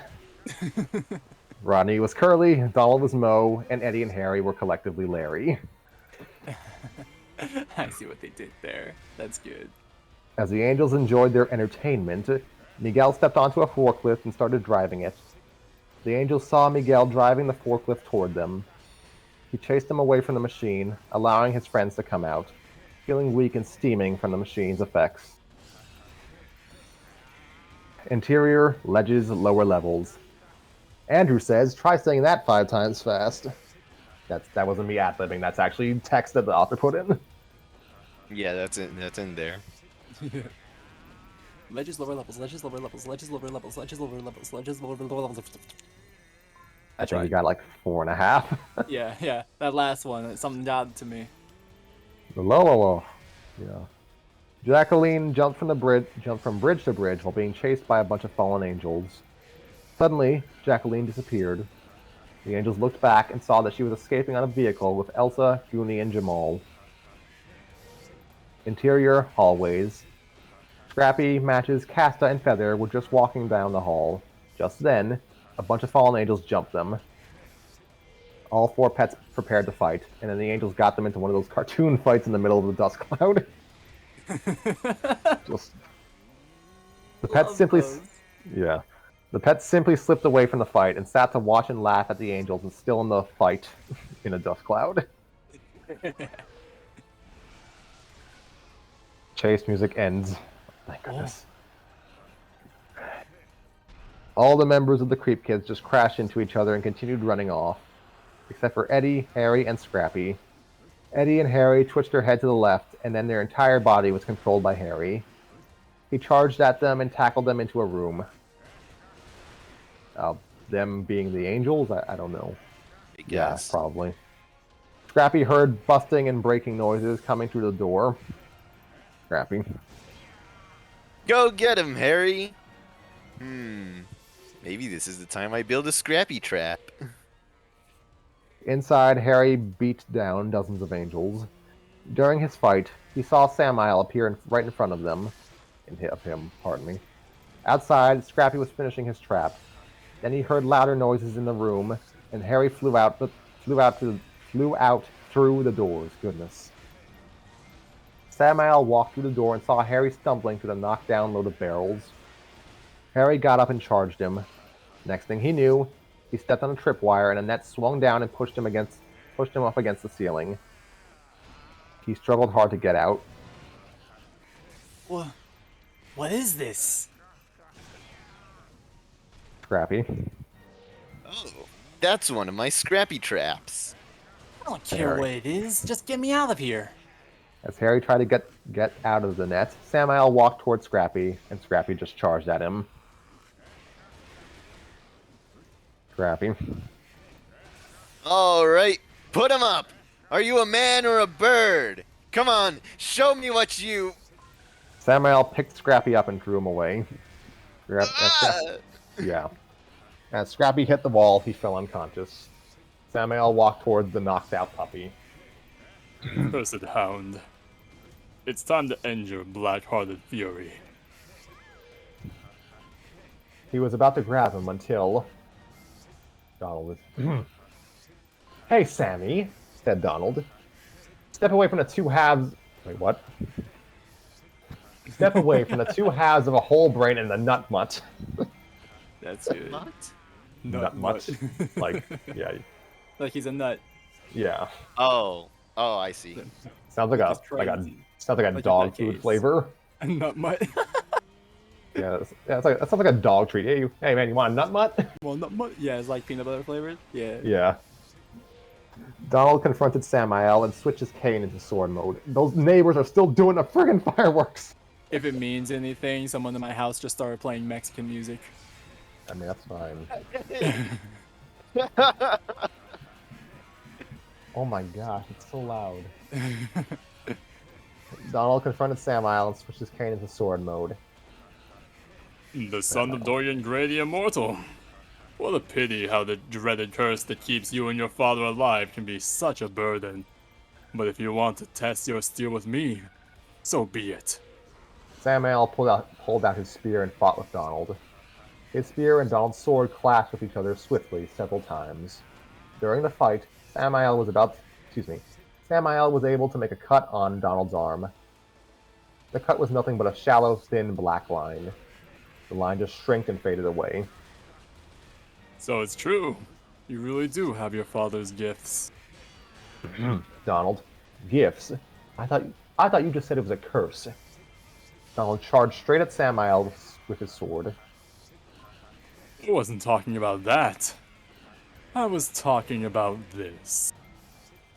Rodney was Curly, Donald was Moe, and Eddie and Harry were collectively Larry. I see what they did there. That's good. As the angels enjoyed their entertainment, Miguel stepped onto a forklift and started driving it. The angels saw Miguel driving the forklift toward them. He chased them away from the machine, allowing his friends to come out, feeling weak and steaming from the machine's effects. Interior, ledges, lower levels. Andrew says, try saying that 5 times fast. That wasn't me ad-libbing, that's actually text that the author put in. Yeah, that's in there. Ledges, lower levels, ledges, lower levels, ledges, lower levels, ledges, lower levels, ledges, lower levels. I think you got like 4.5. Yeah, that last one, something odd to me. The low. Yeah. Jacqueline jumped from bridge to bridge while being chased by a bunch of fallen angels. Suddenly, Jacqueline disappeared. The angels looked back and saw that she was escaping on a vehicle with Elsa, Goonie, and Jamal. Interior, hallways. Scrappy, Matches, Casta, and Feather were just walking down the hall. Just then, a bunch of fallen angels jumped them. All 4 pets prepared to fight, and then the angels got them into one of those cartoon fights in the middle of the dust cloud. Just the pets Love simply, those. yeah, the pets simply slipped away from the fight and sat to watch and laugh at the angels and still in the fight in a dust cloud. Chase music ends. Thank goodness. All the members of the Creep Kids just crashed into each other and continued running off, except for Eddie, Harry, and Scrappy. Eddie and Harry twitched their head to the left, and then their entire body was controlled by Harry. He charged at them and tackled them into a room. Them being the angels? I don't know. I Yeah, guess. probably. Scrappy heard busting and breaking noises coming through the door. Scrappy. Go get him, Harry. Maybe this is the time I build a Scrappy trap. Inside, Harry beat down dozens of angels. During his fight, he saw Samael appear right in front of them. Pardon me. Outside, Scrappy was finishing his trap. Then he heard louder noises in the room, and Harry flew out through the doors. Goodness. Samael walked through the door and saw Harry stumbling through the knockdown load of barrels. Harry got up and charged him. Next thing he knew, he stepped on a tripwire and a net swung down and pushed him up against the ceiling. He struggled hard to get out. What is this? Scrappy. Oh, that's one of my Scrappy traps. I don't care Harry. what it is. Just get me out of here. As Harry tried to get out of the net, Samael walked towards Scrappy, and Scrappy just charged at him. Scrappy. All right, put him up. Are you a man or a bird? Come on, show me what you... Samael picked Scrappy up and threw him away. Ah! Yeah. As Scrappy hit the wall, he fell unconscious. Samael walked towards the knocked-out puppy. Cursed hound. It's time to end your black-hearted fury. He was about to grab him until... Donald was... Hey, Sammy, said Donald. Step away from the two halves... Wait, what? Step away from the two halves of a whole brain and the nut mutt. That's good. What? Nut mutt. Like, yeah. Like he's a nut. Yeah. Oh, I see. Sounds like He's a crazy. dog nut food case. flavor. A nut mutt. Yeah, that sounds like a dog treat. Hey man, you want a nut mutt? Well, nut mutt. Yeah, it's like peanut butter flavored. Yeah. Yeah. Donald confronted Samael and switched his cane into sword mode. Those neighbors are still doing the friggin' fireworks! If it means anything, someone in my house just started playing Mexican music. I mean, that's fine. Oh my gosh, it's so loud. Donald confronted Samael and switched his cane into sword mode. The son of Dorian Gray the Immortal. What a pity how the dreaded curse that keeps you and your father alive can be such a burden. But if you want to test your steel with me, so be it. Samael pulled out his spear and fought with Donald. His spear and Donald's sword clashed with each other swiftly several times. During the fight, Samael was able to make a cut on Donald's arm. The cut was nothing but a shallow, thin black line. The line just shrinked and faded away. So it's true. You really do have your father's gifts. Donald, gifts? I thought you just said it was a curse. Donald charged straight at Samael with his sword. I wasn't talking about that. I was talking about this.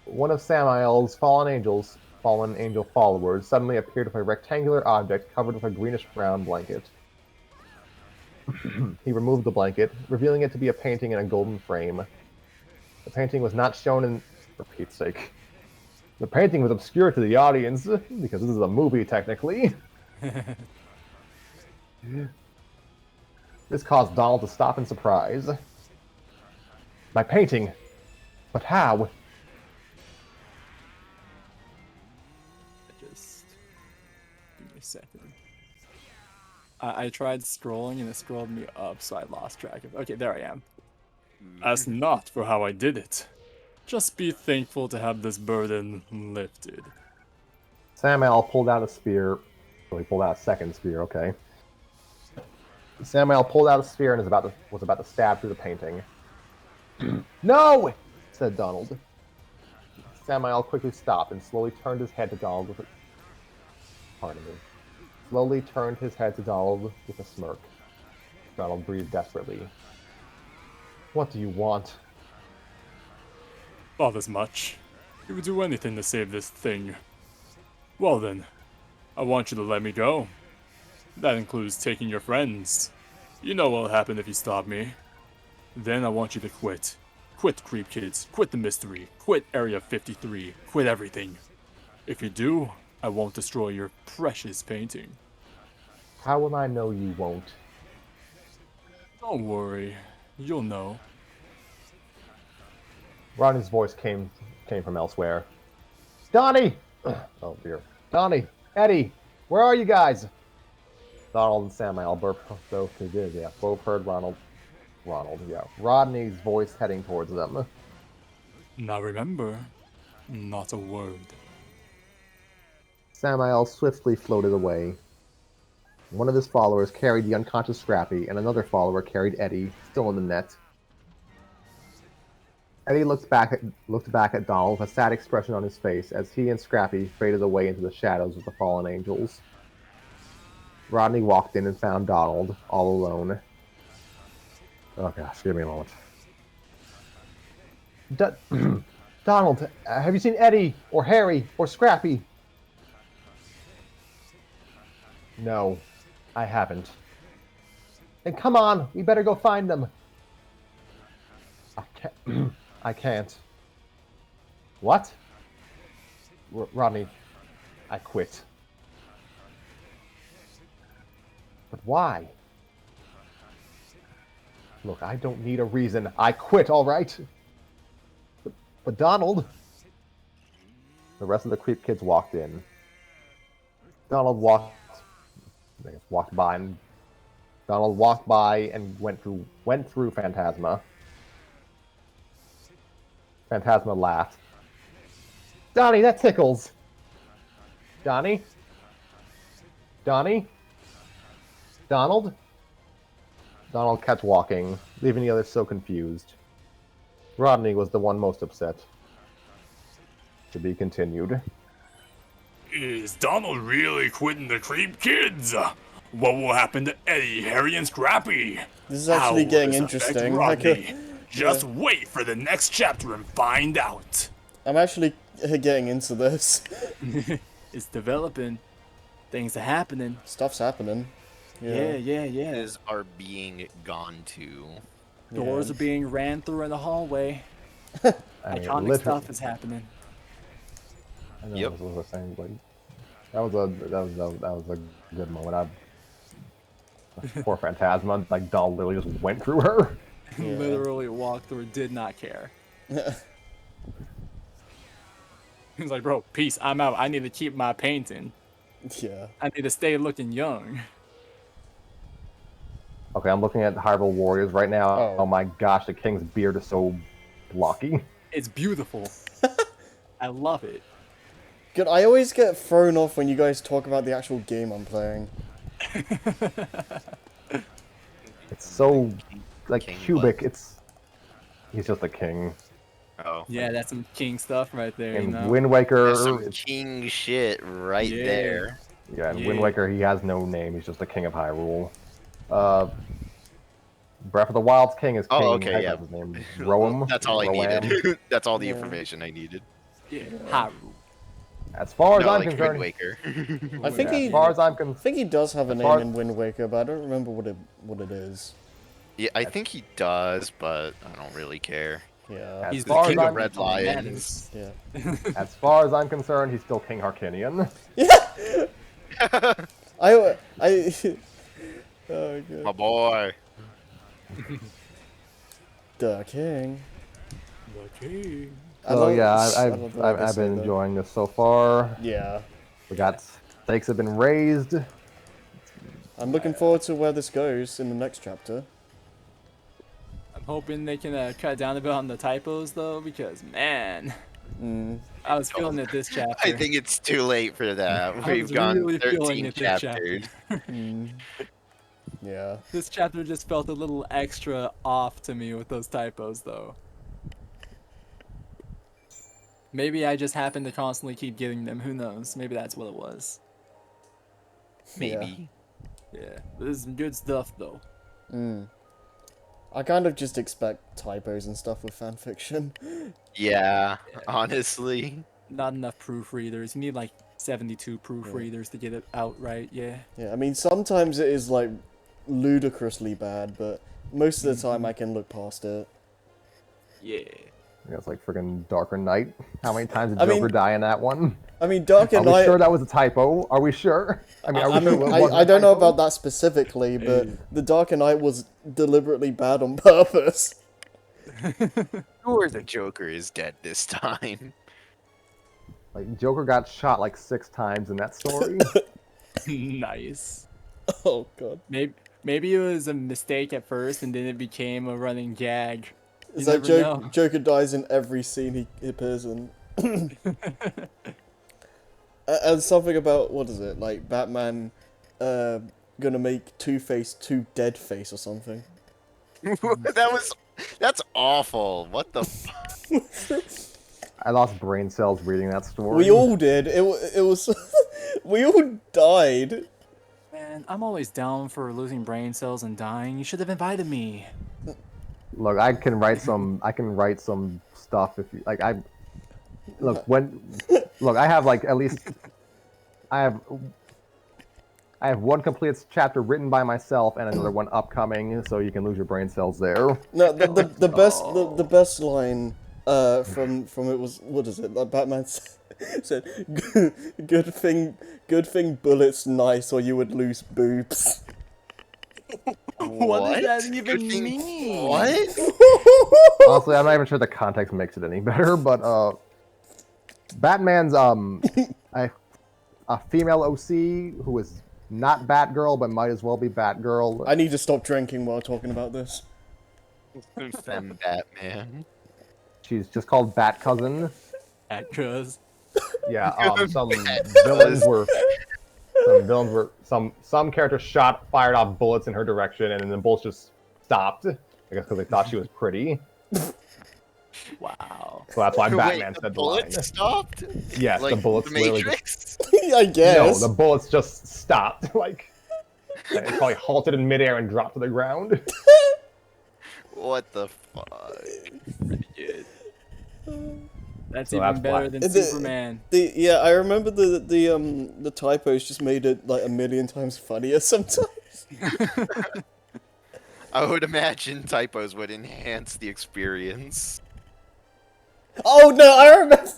One of Samael's fallen angel followers suddenly appeared with a rectangular object covered with a greenish-brown blanket. He removed the blanket, revealing it to be a painting in a golden frame. The painting was not shown in... For Pete's sake. The painting was obscure to the audience, because this is a movie, technically. This caused Donald to stop in surprise. My painting? But how? Just give me a second. I tried scrolling and it scrolled me up, so I lost track of. Okay, there I am. Ask not for how I did it. Just be thankful to have this burden lifted. Samael pulled out a spear. Well, he pulled out a second spear. Okay. Samael pulled out a spear and was about to stab through the painting. No! Said Donald. Samael quickly stopped and slowly turned his head to Donald with a... Pardon me. Slowly turned his head to Donald with a smirk. Donald breathed desperately. What do you want? Not as much. You would do anything to save this thing. Well then, I want you to let me go. That includes taking your friends. You know what'll happen if you stop me. Then I want you to quit. Quit Creep Kids, quit the mystery, quit Area 53, quit everything. If you do, I won't destroy your precious painting. How will I know you won't? Don't worry, you'll know. Ronnie's voice came from elsewhere. Donnie! Oh dear. Donnie! Eddie! Where are you guys? Donald and Samael both heard Rodney's voice heading towards them. Now remember, not a word. Samael swiftly floated away. One of his followers carried the unconscious Scrappy, and another follower carried Eddie, still in the net. Eddie looked back at Donald with a sad expression on his face as he and Scrappy faded away into the shadows of the fallen angels. Rodney walked in and found Donald, all alone. Oh gosh, give me a moment. Donald, have you seen Eddie, or Harry, or Scrappy? No, I haven't. Then come on, we better go find them. I can't. What? Rodney, I quit. But why? Look, I don't need a reason. I quit, all right? But Donald... The rest of the Creep Kids walked in. Donald walked by and went through Phantasma. Phantasma laughed. Donnie, that tickles. Donnie? Donnie? Donald? Donald kept walking, leaving the others so confused. Rodney was the one most upset. To be continued. Is Donald really quitting the Creep Kids? What will happen to Eddie, Harry, and Scrappy? This is actually How getting will this affect interesting. Rodney? Just wait for the next chapter and find out. I'm actually getting into this. It's developing. Things are happening. Stuff's happening. Yeah. Is are being gone to. Doors are being ran through in the hallway. Iconic stuff is happening. I know, Yep. That was a good moment. Poor Phantasma, like Donald literally just went through her. Literally walked through, did not care. He's like, bro, peace, I'm out. I need to keep my painting. Yeah. I need to stay looking young. Okay, I'm looking at Hyrule Warriors right now. Oh my gosh, the king's beard is so blocky. It's beautiful. I love it. Good. I always get thrown off when you guys talk about the actual game I'm playing. It's so like King cubic. He's just a king. Oh. Yeah, that's some king stuff right there, you In know? Wind Waker, That's some king shit right Yeah. there. in Yeah. Wind Waker, he has no name. He's just the king of Hyrule. Breath of the Wild's king is king. Oh, okay, I yeah. forgot his name. Roam. That's all I Roam. needed. That's all the information I needed. Yeah, Haru. As far as No, I'm like concerned, Wind Waker. I think as far as I'm concerned, I think he does have a As far name as- in Wind Waker, but I don't remember what it is. Yeah, I think he does, but I don't really care. Yeah. as He's the far king as of I'm, Red Lions. Yeah. as far as I'm concerned, he's still King Harkinian. I oh god. My boy. The king. Okay. I So love- yeah, I don't know what to I've say been though. enjoying this so far. Yeah. We got stakes have been raised. I'm looking forward to where this goes in the next chapter. I'm hoping they can cut down a bit on the typos though, because man, I was feeling it this chapter. I think it's too late for that. I We've was gone really feeling 13 it this chapter. chapters. Yeah. This chapter just felt a little extra off to me with those typos though. Maybe I just happen to constantly keep getting them. Who knows? Maybe that's what it was. Maybe. Yeah, this is some good stuff though. I kind of just expect typos and stuff with fanfiction. Yeah, honestly. Not enough proofreaders. You need like 72 proofreaders to get it out right. Yeah. Yeah, I mean, sometimes it is, like, ludicrously bad, but most of the time I can look past it. Yeah. It's like friggin' Darker Knight. How many times did I mean- Joker die in that one? I mean, Dark Are and we Knight... sure that was a typo? Are we sure? I mean, are we I sure mean, it wasn't I a don't know typo? about that specifically, but the Dark and Knight was deliberately bad on purpose. Sure, the Joker is dead this time. Like, Joker got shot like 6 times in that story. Nice. Oh, God. Maybe it was a mistake at first, and then it became a running gag. You It's like never know. Joker dies in every scene he appears in. And something about, what is it, like Batman gonna make Two-Face Dead-Face or something. That's awful. What the I lost brain cells reading that story. We all did. It was... we all died. Man, I'm always down for losing brain cells and dying. You should have invited me. Look, I can write some stuff if you like. Look, I have like at least I have one complete chapter written by myself and another one upcoming, so you can lose your brain cells there. No, the best line from it was, what is it? Like Batman said, good thing bullets nice, or you would lose boobs. What does that Good even thing- mean? What? Honestly, I'm not even sure the context makes it any better, but Batman's a female OC who is not Batgirl but might as well be Batgirl. I need to stop drinking while talking about this. Femme Batman. She's just called Bat Cousin. Actress. Yeah, some villains were some characters fired off bullets in her direction, and then the bullets just stopped. I guess because they thought she was pretty. Wow. So that's why Wait, Batman the said the line. bullets stopped? Yes, Like the bullets the literally Matrix? I guess. No, the bullets just stopped. Like it probably halted in midair and dropped to the ground. What the fuck? Pretty good. That's So even that's better why. than The- Superman. Yeah, I remember the typos just made it like a million times funnier sometimes. I would imagine typos would enhance the experience. Oh no, I remember.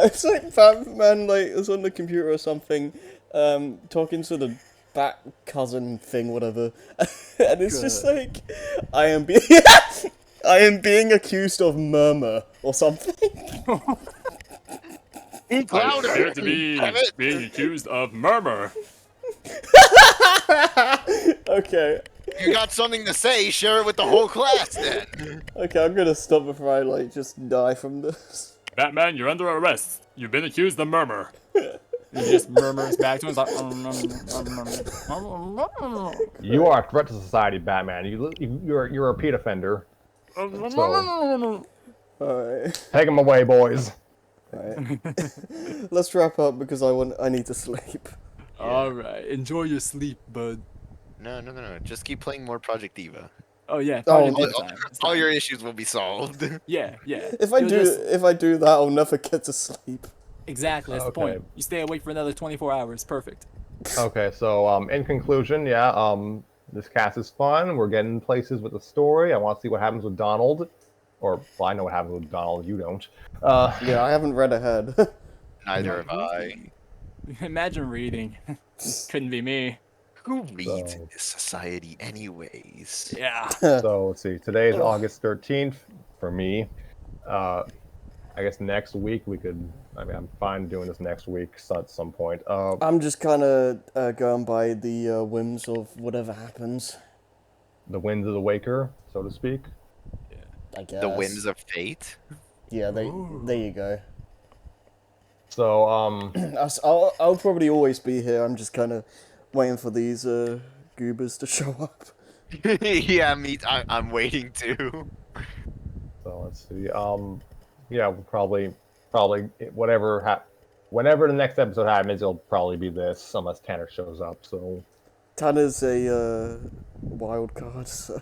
It's like Batman, like, is on the computer or something, talking to the Bat cousin thing, whatever, and it's just like, I am being accused of murmur or something. Speak I appear to be being accused of murmur. Okay, You got something to say, share it with the whole class then. okay, I'm gonna stop before I like just die from this. Batman, you're under arrest. You've been accused of murmur. He just murmurs back to him. You are a threat to society, Batman. You're a repeat offender. So Alright, take him away, boys. alright. Let's wrap up because I need to sleep. Alright, enjoy your sleep, bud. No. Just keep playing more Project Diva. Oh yeah, Oh, Project Diva time. It's All time. your issues will be solved. Yeah. If I You'll do just- that, I'll never get to sleep. Exactly, that's the Okay. point. You stay awake for another 24 hours. Perfect. Okay, so in conclusion, this cast is fun. We're getting places with the story. I want to see what happens with Donald. Or, well, I know what happens with Donald. You don't. Yeah, I haven't read ahead. Neither have I. Imagine reading. Couldn't be me. Who reads So- in this society anyways? Yeah. So let's see. Today is August 13th for me. I guess next week we could I mean, I'm fine doing this next week at some point. I'm just kind of going by the whims of whatever happens. The winds of the waker, so to speak. I guess. The whims of fate. Yeah, there you go. So, I'll probably always be here. I'm just kind of waiting for these goobers to show up. Yeah, I'm waiting too. so let's see. Yeah, we'll probably whenever the next episode happens, it'll probably be this, unless Tanner shows up. So Tanner's a wild card, so.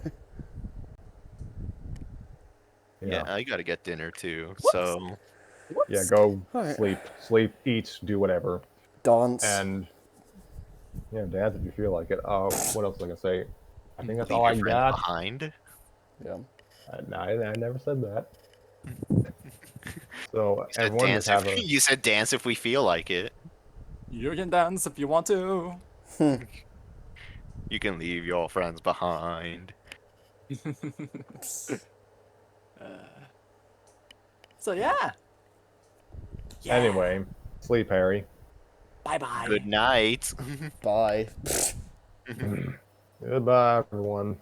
Yeah, I gotta get dinner too. So yeah, go Alright. sleep, eat, do whatever, Dance. and yeah, dance if you feel like it. What else was I gonna say? I think that's leave all I your friends got. behind. Yeah. I never said that. So You said everyone dance. just have If, a you said dance if we feel like it. You can dance if you want to. You can leave your friends behind. So yeah. anyway. Sleep, Harry. Bye bye. Good night. Bye. Goodbye, everyone.